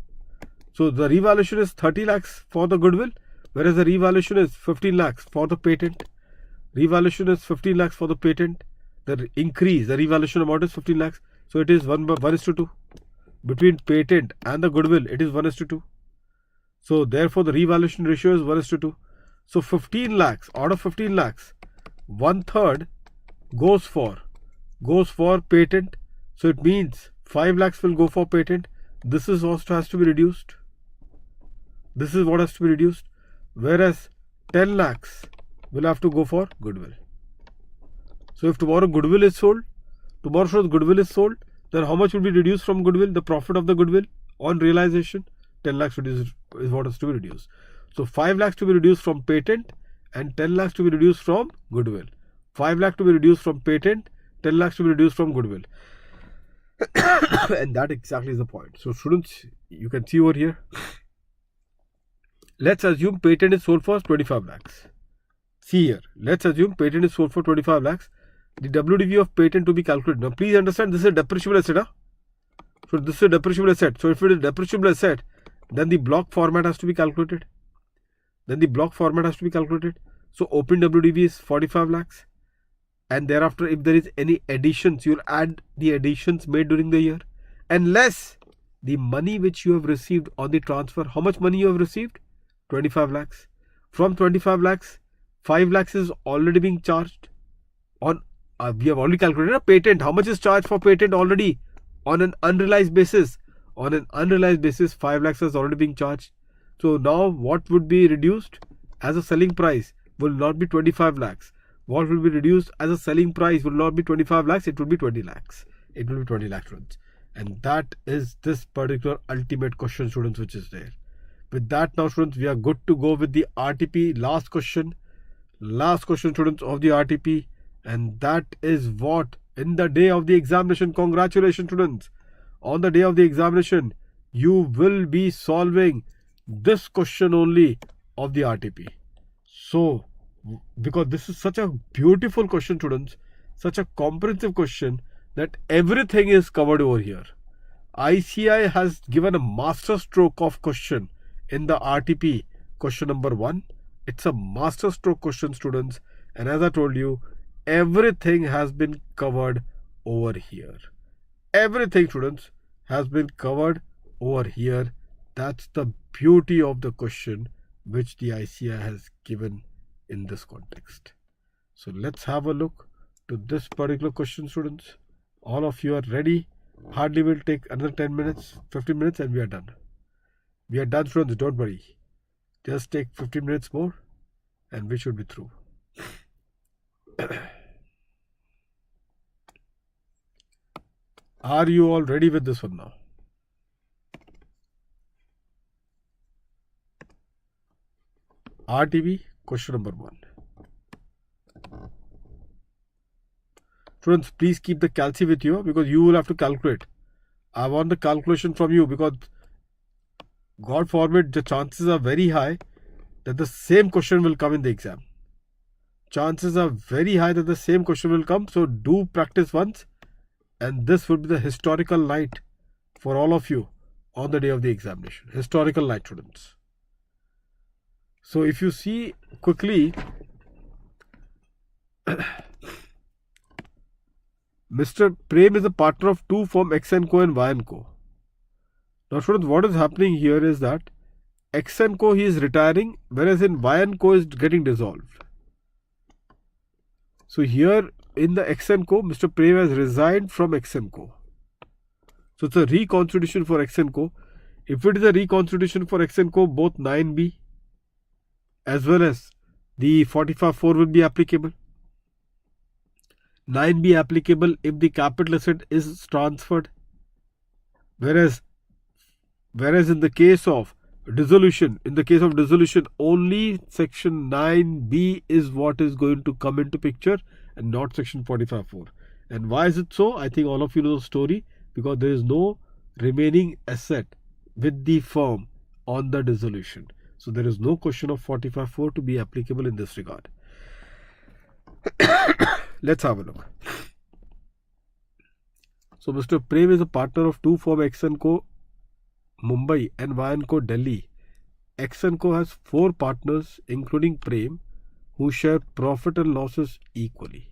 So the revaluation is 30 lakhs for the goodwill, whereas the revaluation is 15 lakhs for the patent. Revaluation is 15 lakhs for the patent. The increase, the revaluation amount is 15 lakhs. So it is 1:2. Between patent and the goodwill, it is 1:2. So therefore the revaluation ratio is 1:2. So 15 lakhs, out of 15 lakhs, 1/3 goes for patent. So it means 5 lakhs will go for patent. This is what has to be reduced. This is what has to be reduced. Whereas 10 lakhs will have to go for goodwill. So if tomorrow goodwill is sold, then how much will be reduced from goodwill? The profit of the goodwill on realization, 10 lakhs is what has to be reduced. So 5 lakhs to be reduced from patent and 10 lakhs to be reduced from goodwill. 5 lakhs to be reduced from patent, 10 lakhs to be reduced from goodwill. And that exactly is the point. So students, you can see over here. Let's assume patent is sold for 25 lakhs. See here. Let's assume patent is sold for 25 lakhs. The WDV of patent to be calculated. Now please understand, this is a depreciable asset. So this is a depreciable asset. So if it is a depreciable asset, then the block format has to be calculated. So open WDV is 45 lakhs. And thereafter, if there is any additions, you will add the additions made during the year. Unless the money which you have received on the transfer, how much money you have received? 25 lakhs. From 25 lakhs, 5 lakhs is already being charged on, we have already calculated a patent. How much is charged for patent already on an unrealized basis? On an unrealized basis, 5 lakhs is already being charged. So now what would be reduced as a selling price will not be 25 lakhs. What will be reduced as a selling price will not be 25 lakhs, it will be 20 lakhs. It will be 20 lakhs, students. And that is this particular ultimate question, students, which is there. With that now, students, we are good to go with the RTP. Last question, students, of the RTP. And that is what, in the day of the examination, congratulations, students. On the day of the examination, you will be solving this question only of the RTP. So, because this is such a beautiful question, students, such a comprehensive question that everything is covered over here. ICI has given a master stroke of question in the RTP question number 1. It's a master stroke question, students, and as I told you, everything has been covered over here. Everything, students, has been covered over here. That's the beauty of the question which the ICI has given in this context. So let's have a look to this particular question, students. All of you are ready. Hardly will take another 10 minutes, 15 minutes, and we are done. We are done, students, don't worry. Just take 15 minutes more and we should be through. Are you all ready with this one now? RTP question number 1. Students, please keep the calci with you because you will have to calculate. I want the calculation from you because God forbid, the chances are very high that the same question will come in the exam. Chances are very high that the same question will come. So do practice once, and this would be the historical night for all of you on the day of the examination. Historical night, students. So if you see quickly, Mr. Prem is a partner of two firm X & Co and Y & Co. Now students, what is happening here is that X & Co he is retiring, whereas in Y & Co is getting dissolved. So here in the X & Co, Mr. Prem has resigned from X & Co. So it's a reconstitution for X & Co. If it is a reconstitution for X & Co, both 9B as well as the 45(4) will be applicable. 9B applicable if the capital asset is transferred. Whereas in the case of dissolution, only section 9B is what is going to come into picture and not section 45(4). And why is it so? I think all of you know the story, because there is no remaining asset with the firm on the dissolution. So there is no question of 45(4) to be applicable in this regard. Let's have a look. So Mr. Prem is a partner of two firm X & Co Mumbai and Y & Co Delhi. X & Co has 4 partners including Prem who share profit and losses equally.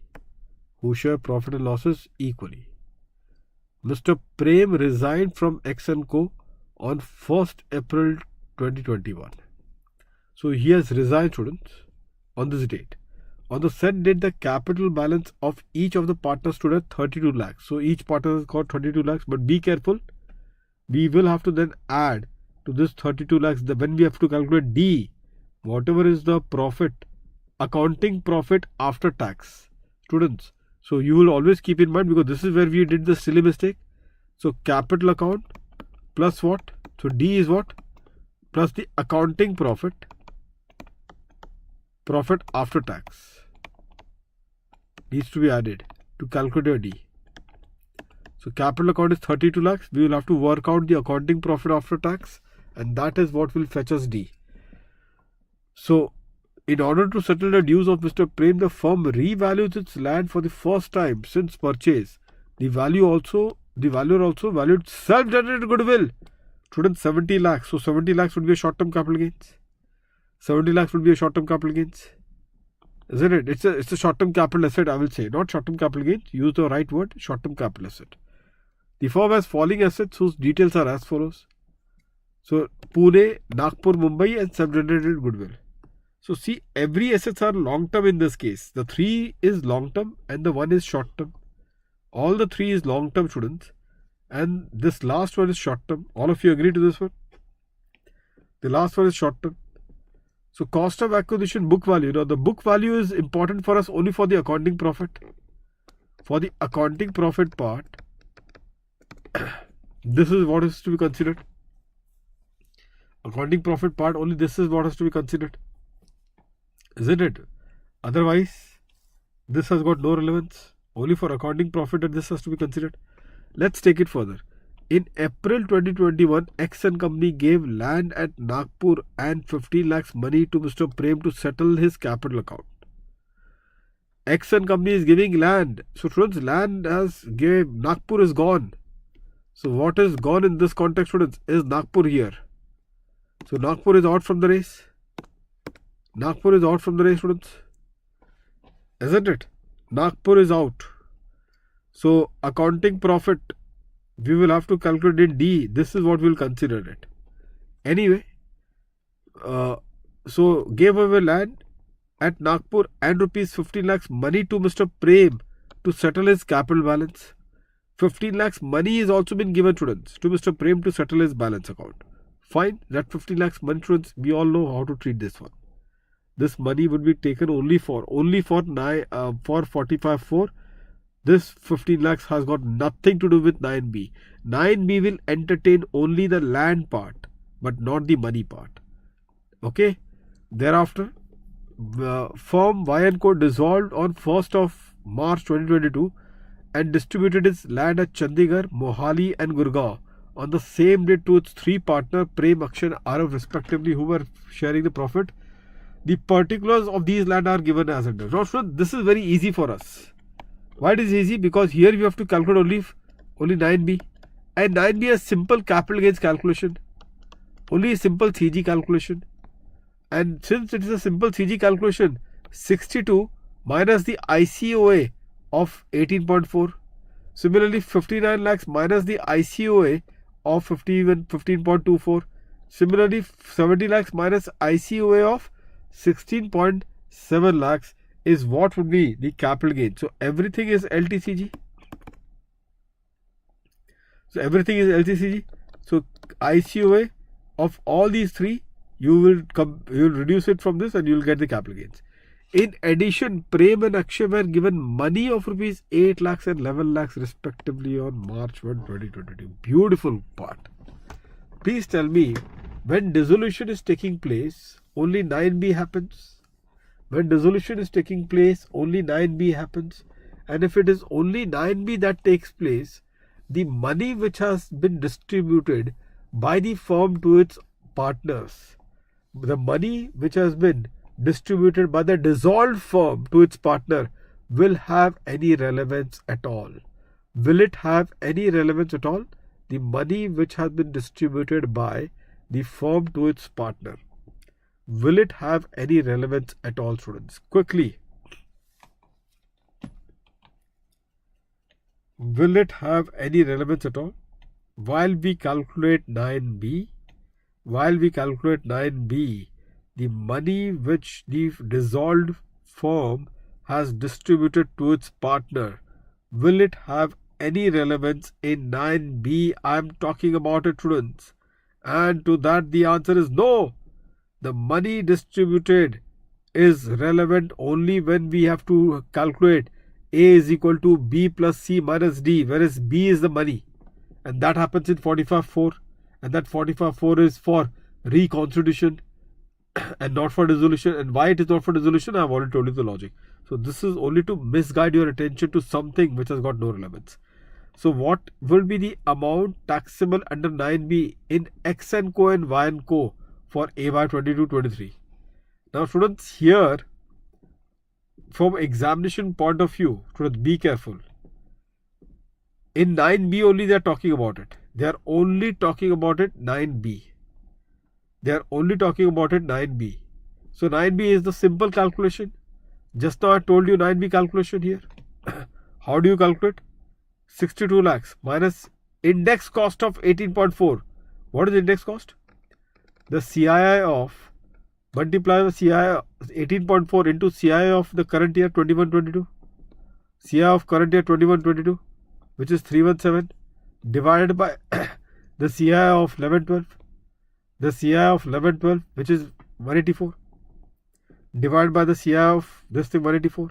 Mr. Prem resigned from X & Co on 1st April 2021. So he has resigned, students, on this date. On the said date, the capital balance of each of the partners stood at 32 lakhs. So each partner has got 32 lakhs, but be careful. We will have to then add to this 32 lakhs when we have to calculate D, whatever is the profit, accounting profit after tax. Students, so you will always keep in mind, because this is where we did the silly mistake. So capital account plus what? So D is what? Plus the accounting profit after tax needs to be added to calculate your D. So capital account is 32 lakhs. We will have to work out the accounting profit after tax, and that is what will fetch us D. So in order to settle the dues of Mr. Prem, the firm revalues its land for the first time since purchase. The valuer also valued self-generated goodwill. Students, 70 lakhs. So 70 lakhs would be a short-term capital gains. Isn't it? It's a short-term capital asset, I will say. Not short-term capital gains. Use the right word, short-term capital asset. The firm has falling assets whose details are as follows. So Pune, Nagpur, Mumbai and self-generated goodwill. So see, every assets are long-term in this case. The 3 is long-term and the 1 is short-term. All the 3 is long-term, students. And this last one is short-term. All of you agree to this one? The last one is short-term. So cost of acquisition, book value. Now the book value is important for us only for the accounting profit. For the accounting profit part, this is what is to be considered. Accounting profit part, only this is what has to be considered. Isn't it? Otherwise, this has got no relevance. Only for accounting profit and this has to be considered. Let's take it further. In April 2021, X & Company gave land at Nagpur and 15 lakhs money to Mr. Prem to settle his capital account. X & Company is giving land. So students, land has gave, Nagpur is gone. So what is gone in this context, students, is Nagpur here. So Nagpur is out from the race. Students. Isn't it? Nagpur is out. So accounting profit, we will have to calculate in D. This is what we will consider it. Anyway, so gave away land at Nagpur and rupees 15 lakhs money to Mr. Prem to settle his capital balance. 15 lakhs money is also been given, students, to Mr. Prem to settle his balance account. Fine, that 15 lakhs money, students, we all know how to treat this one. This money would be taken only for 45(4). This 15 lakhs has got nothing to do with 9B. 9B will entertain only the land part, but not the money part. Okay. Thereafter, firm Y & Co dissolved on 1st of March 2022 and distributed its land at Chandigarh, Mohali and Gurgaon on the same day to its 3 partners, Prem, Akshay and Arav respectively, who were sharing the profit. The particulars of these land are given as under. Now, this is very easy for us. Why it is easy? Because here we have to calculate only 9B. And 9B is simple capital gains calculation. Only a simple CG calculation. And since it is a simple CG calculation, 62 minus the ICOA of 18.4. Similarly, 59 lakhs minus the ICOA of 15.24. Similarly, 70 lakhs minus ICOA of 16.7 lakhs is what would be the capital gain. So everything is LTCG. So ICOA of all these three, you will reduce it from this and you will get the capital gains. In addition, Prem and Akshay were given money of rupees 8 lakhs and 11 lakhs respectively on March 1, 2022. Beautiful part. Please tell me, when dissolution is taking place, only 9B happens? When dissolution is taking place, only 9B happens. And if it is only 9B that takes place, the money which has been distributed by the firm to its partners, the money which has been distributed by the dissolved firm to its partner will have any relevance at all. Will it have any relevance at all? The money which has been distributed by the firm to its partner. Will it have any relevance at all, students? Quickly. Will it have any relevance at all? While we calculate 9B, the money which the dissolved firm has distributed to its partner, will it have any relevance in 9B? I am talking about it, students. And to that the answer is no. The money distributed is relevant only when we have to calculate A is equal to B plus C minus D, whereas B is the money. And that happens in 45.4. And that 45.4 is for reconstitution and not for dissolution. And why it is not for dissolution, I have already told you the logic. So this is only to misguide your attention to something which has got no relevance. So what will be the amount taxable under 9B in X and Co and Y and Co for AY 22-23? Now students, here from examination point of view, students, be careful. In 9B only they are talking about it. They are only talking about it 9B. They are only talking about it 9B. So 9B is the simple calculation. Just now I told you 9B calculation here. How do you calculate? 62 lakhs minus index cost of 18.4. What is index cost? The CII of, multiply the CII 18.4 into CII of the current year 21-22. CII of current year 21-22, which is 317, divided by the CII of 11-12. The CII of 11-12, which is 184, divided by the CII of this thing 184.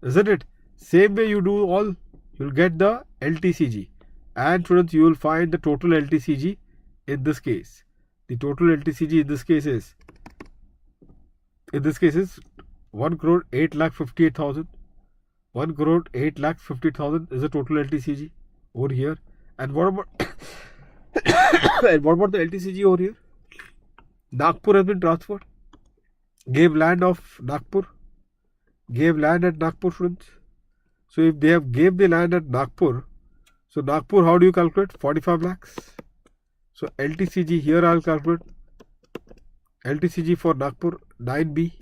Isn't it? Same way you do all, you'll get the LTCG. And students, you will find the total LTCG in this case. The total LTCG in this case is 1,08,58,000. 1,08,50,000 is the total LTCG over here. And what about and what about the LTCG over here? Nagpur has been transferred. Gave land of Nagpur. Gave land at Nagpur, students. So if they have gave the land at Nagpur, so Nagpur, how do you calculate? 45 lakhs. So LTCG here I'll calculate. LTCG for Nagpur 9B.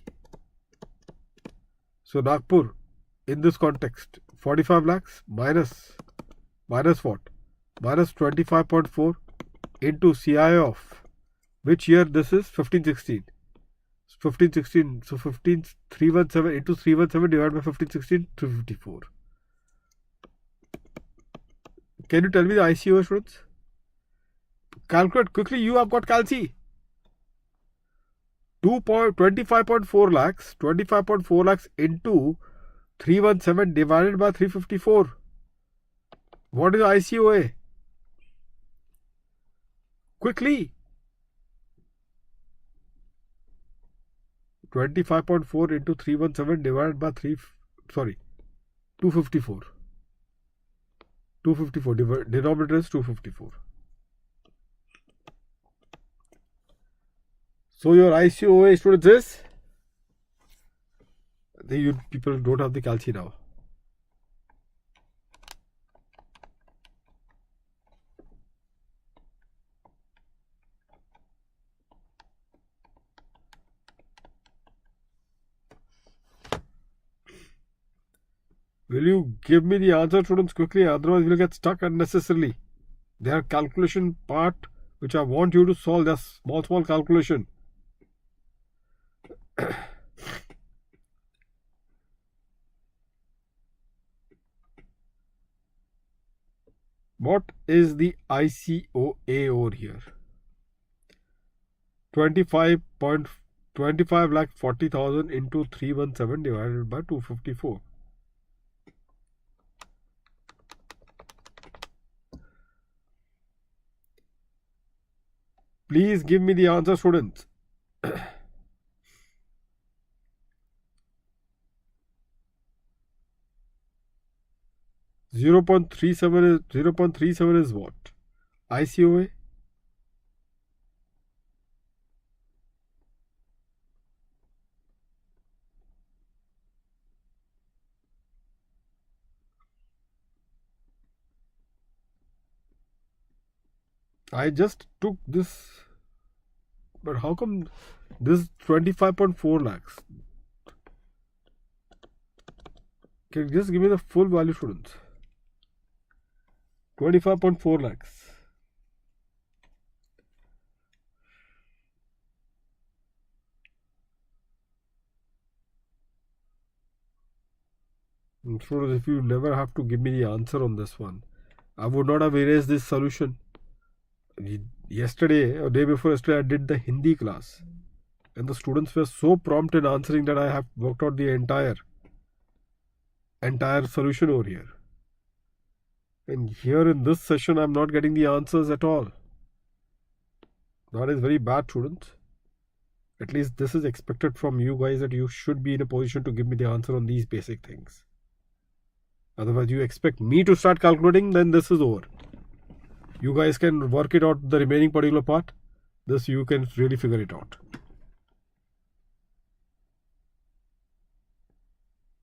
So Nagpur in this context 45 lakhs minus what? Minus 25.4 into CI of which year this is 15-16. 15-16. So 317 into 317 divided by 15-16, 354. Can you tell me the ICO, students? Calculate quickly. You have got calci. 25.4 lakhs. 25.4 lakhs into 317 divided by 354. What is ICOA? Quickly. 25.4 into 317 divided by 254. 254. Denominator is 254. So your ICOA, students, is, you people don't have the calci now. Will you give me the answer, students, quickly? Otherwise, we'll get stuck unnecessarily. There are calculation part which I want you to solve. That's small calculation. What is the ICOA over here? 25 lakh 40,000 into 317 divided by 254. Please give me the answer, students. 0.37 is what? ICOA? I just took this, but how come this 25.4 lakhs? Can you just give me the full value, students? 25.4 lakhs. Students, if you never have to give me the answer on this one, I would not have erased this solution. Yesterday or day before yesterday, I did the Hindi class, and the students were so prompt in answering that I have worked out the entire solution over here. And here in this session, I'm not getting the answers at all. That is very bad, students. At least this is expected from you guys, that you should be in a position to give me the answer on these basic things. Otherwise, you expect me to start calculating, then this is over. You guys can work it out, the remaining particular part. This you can really figure it out.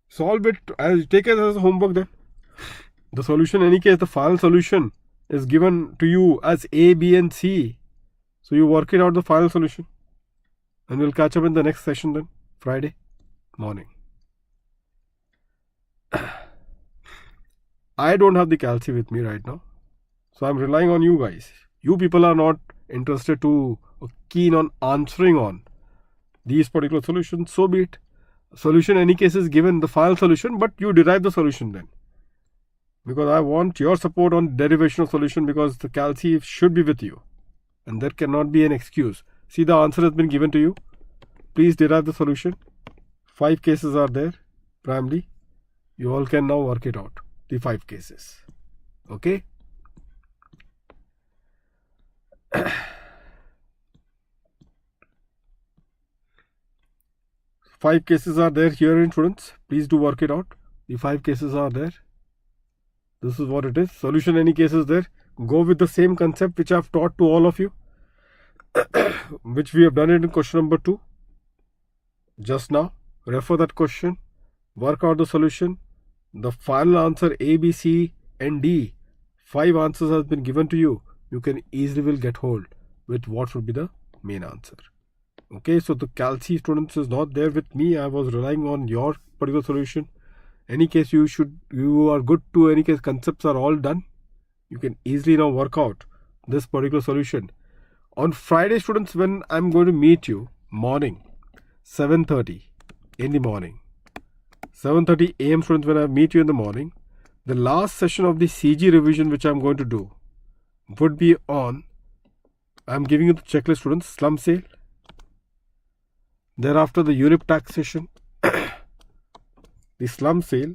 Solve it, take it as homework then. The solution, in any case, the final solution is given to you as A, B and C. So you work it out, the final solution. And we'll catch up in the next session then, Friday morning. I don't have the calci with me right now. So I'm relying on you guys. You people are not interested to or keen on answering on these particular solutions. So be it. Solution in any case is given, the final solution, but you derive the solution then. Because I want your support on derivation of solution, because the calci should be with you. And there cannot be an excuse. See, the answer has been given to you. Please derive the solution. 5 cases are there, primarily. You all can now work it out. The 5 cases. Okay? Five cases are there here in students. Please do work it out. The 5 cases are there. This is what it is. Solution any case is there. Go with the same concept which I have taught to all of you. Which we have done it in question number 2. Just now. Refer that question. Work out the solution. The final answer A, B, C and D. 5 answers has been given to you. You can easily will get hold with what should be the main answer. Okay, so the calci, students, is not there with me. I was relying on your particular solution. Any case, you are good to, any case, concepts are all done. You can easily now work out this particular solution. On Friday, students, when I'm going to meet you, morning, 7:30 in the morning. 7:30 a.m. students, when I meet you in the morning, the last session of the CG revision which I'm going to do would be on, I'm giving you the checklist, students, slum sale. Thereafter, the ULIP taxation, the slum sale.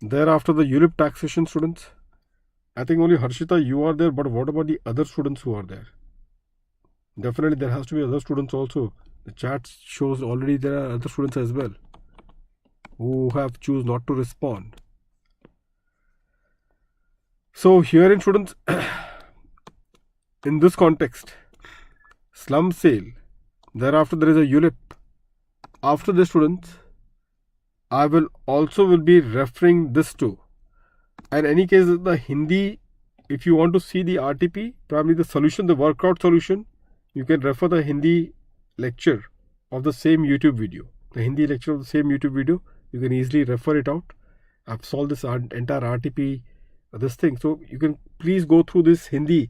Thereafter, the ULIP taxation, students. I think only Harshita, you are there, but what about the other students who are there? Definitely, there has to be other students also. The chat shows already there are other students as well who have choose not to respond. So, here in students, in this context, slum sale. Thereafter, there is a ULIP. After this, students, I will be referring this to. And any case, the Hindi, if you want to see the RTP, probably the solution, the workout solution, you can refer the Hindi lecture of the same YouTube video. The Hindi lecture of the same YouTube video You can easily refer it out. I've solved this entire RTP, this thing. So you can please go through this Hindi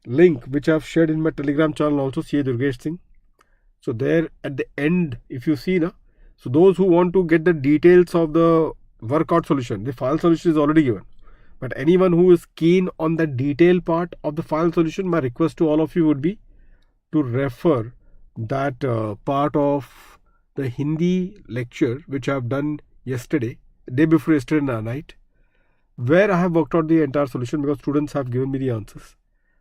link, which I've shared in my Telegram channel also, CA Durgesh Singh. So there at the end, if you see now, so those who want to get the details of the workout solution, the file solution is already given. But anyone who is keen on the detailed part of the file solution, my request to all of you would be to refer that part of the Hindi lecture which I have done yesterday, day before yesterday night, where I have worked out the entire solution because students have given me the answers.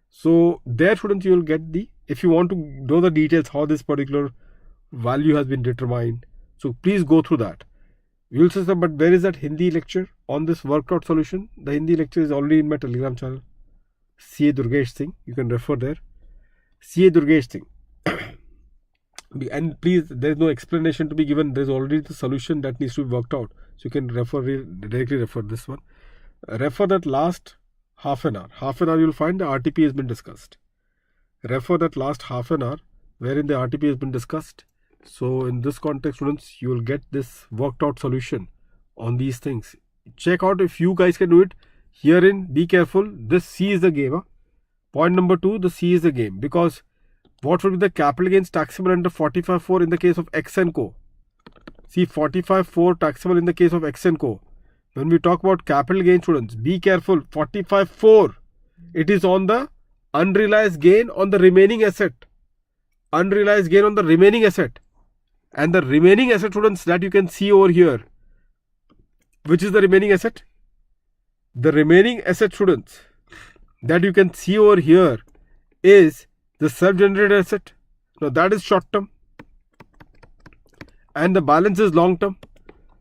So there, students, you will get the, if you want to know the details how this particular value has been determined, so please go through that. You will say, but where is that Hindi lecture on this workout solution? The Hindi lecture is already in my Telegram channel, CA Durgesh Singh. You can refer there. CA Durgesh Singh. And please, there is no explanation to be given. There is already the solution that needs to be worked out. So you can directly refer this one. Refer that last half an hour. Half an hour you will find the RTP has been discussed. Refer that last half an hour wherein the RTP has been discussed. So in this context, students, you will get this worked out solution on these things. Check out if you guys can do it. Herein, be careful. This C is the game. Huh? Point number 2, the C is the game. Because what would be the capital gains taxable under 45.4 in the case of X and Co? See, 45.4 taxable in the case of X and Co. When we talk about capital gain, students, be careful. 45.4, it is on the unrealized gain on the remaining asset. Unrealized gain on the remaining asset. And the remaining asset, students, that you can see over here. Which is the remaining asset? The remaining asset, students, that you can see over here is the self-generated asset. Now that is short term. And the balance is long term.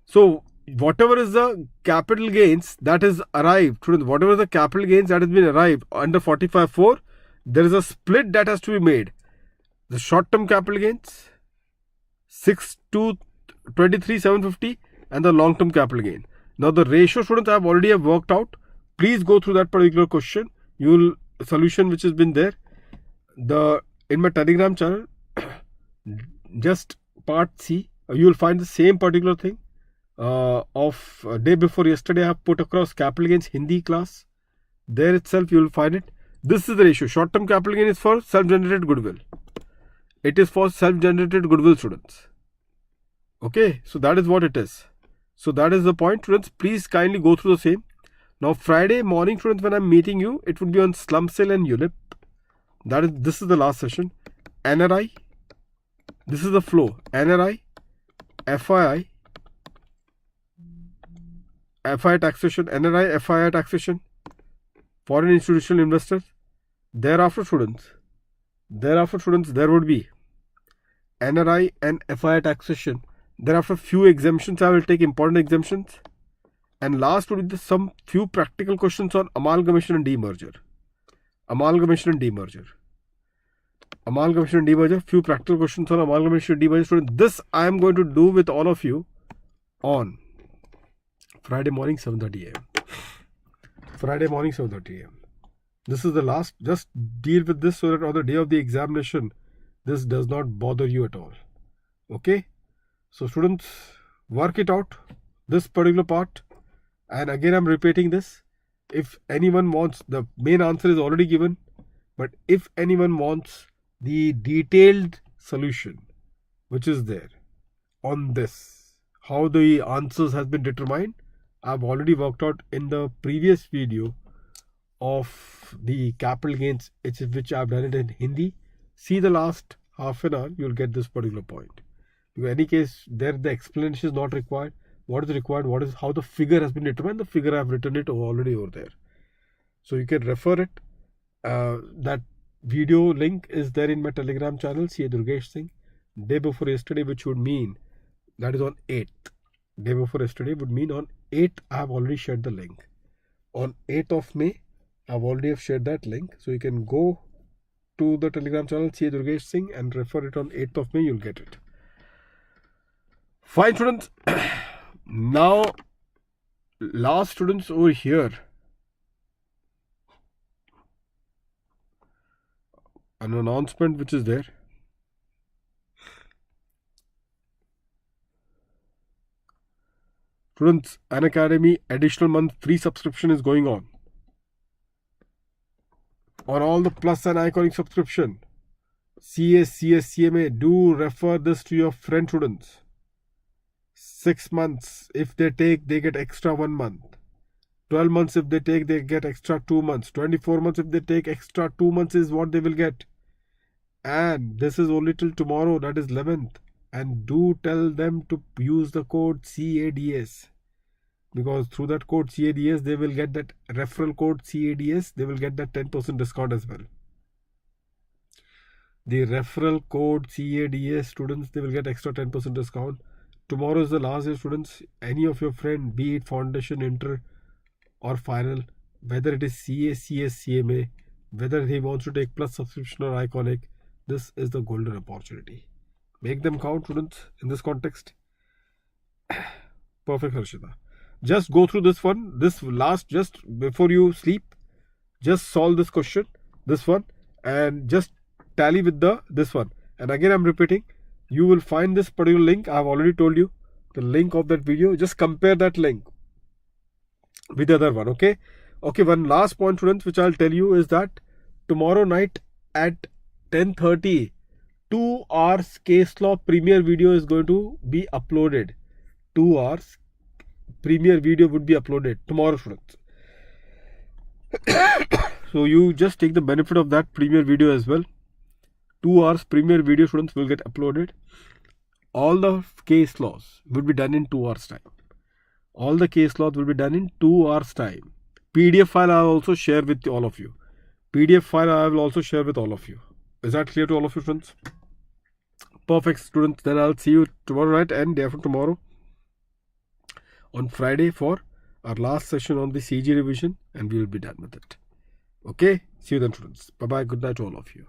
So whatever is the capital gains that is arrived, students, whatever is the capital gains that has been arrived under 45.4, there is a split that has to be made. The short term capital gains 6,223,750 and the long term capital gain. Now the ratio, students, I have already worked out. Please go through that particular question. You will solution which has been there. In my Telegram channel, just part C, you will find the same particular thing of day before yesterday. I have put across capital gains Hindi class. There itself you will find it. This is the ratio. Short term capital gain is for self-generated goodwill. It is for self-generated goodwill, students. Okay, so that is what it is. So that is the point, students. Please kindly go through the same. Now Friday morning, students, when I am meeting you, it would be on slum sale and ULIP. This is the last session. NRI. This is the flow. NRI, FII, FII taxation, NRI, FII taxation, foreign institutional investors. Thereafter, students, there would be NRI and FII taxation. Thereafter, few exemptions. I will take important exemptions. And last would be some few practical questions on amalgamation and demerger. Amalgamation and demerger. Amalgamation and demerger. Few practical questions on amalgamation and demerger. Students, this I am going to do with all of you on Friday morning 7:30 a.m. Friday morning 7:30 a.m. This is the last. Just deal with this so that on the day of the examination, this does not bother you at all. Okay? So students, work it out, this particular part. And again, I'm repeating this. If anyone wants, the main answer is already given. But if anyone wants the detailed solution, which is there on this, how the answers has been determined, I've already worked out in the previous video of the capital gains, which I've done it in Hindi. See the last half an hour, you'll get this particular point. In any case, there the explanation is not required. What is required? What is how the figure has been determined? The figure I have written it already over there. So you can refer it. That video link is there in my Telegram channel, CA Durgesh Singh. Day before yesterday, which would mean that is on 8th. Day before yesterday would mean on 8th. I have already shared the link. On 8th of May, I have already shared that link. So you can go to the Telegram channel, CA Durgesh Singh, and refer it on 8th of May. You'll get it. Fine, students. Now, last students over here. An announcement which is there. Students, Unacademy additional month free subscription is going on all the Plus and Iconic subscription. CS, CS, CMA, do refer this to your friend students. 6 months, if they take, they get extra 1 month. 12 months, if they take, they get extra 2 months. 24 months, if they take, extra 2 months is what they will get. And this is only till tomorrow, that is 11th. And do tell them to use the code CADS. Because through that code CADS, they will get that referral code CADS. They will get that 10% discount as well. The referral code CADS, students, they will get extra 10% discount. Tomorrow is the last day, students. Any of your friend, be it foundation, inter or final, whether it is CA, CS, CMA, whether he wants to take Plus subscription or Iconic, this is the golden opportunity. Make them count, students, in this context. Perfect, Harshita. Just go through this one, this last, just before you sleep, just solve this question, this one, and just tally with this one. And again, I'm repeating, you will find this particular link. I have already told you the link of that video. Just compare that link with the other one, okay? Okay, one last point, students, which I'll tell you is that tomorrow night at 10:30, 2 hours case law premier video is going to be uploaded. 2 hours premier video would be uploaded tomorrow, students. So you just take the benefit of that premier video as well. 2 hours premier video, students, will get uploaded. All the case laws will be done in 2 hours time. All the case laws will be done in 2 hours time. PDF file I will also share with all of you. PDF file I will also share with all of you. Is that clear to all of you, students? Perfect, students. Then I'll see you tomorrow night and day after tomorrow on Friday for our last session on the CG revision, and we will be done with it. Okay? See you then, students. Bye-bye. Good night to all of you.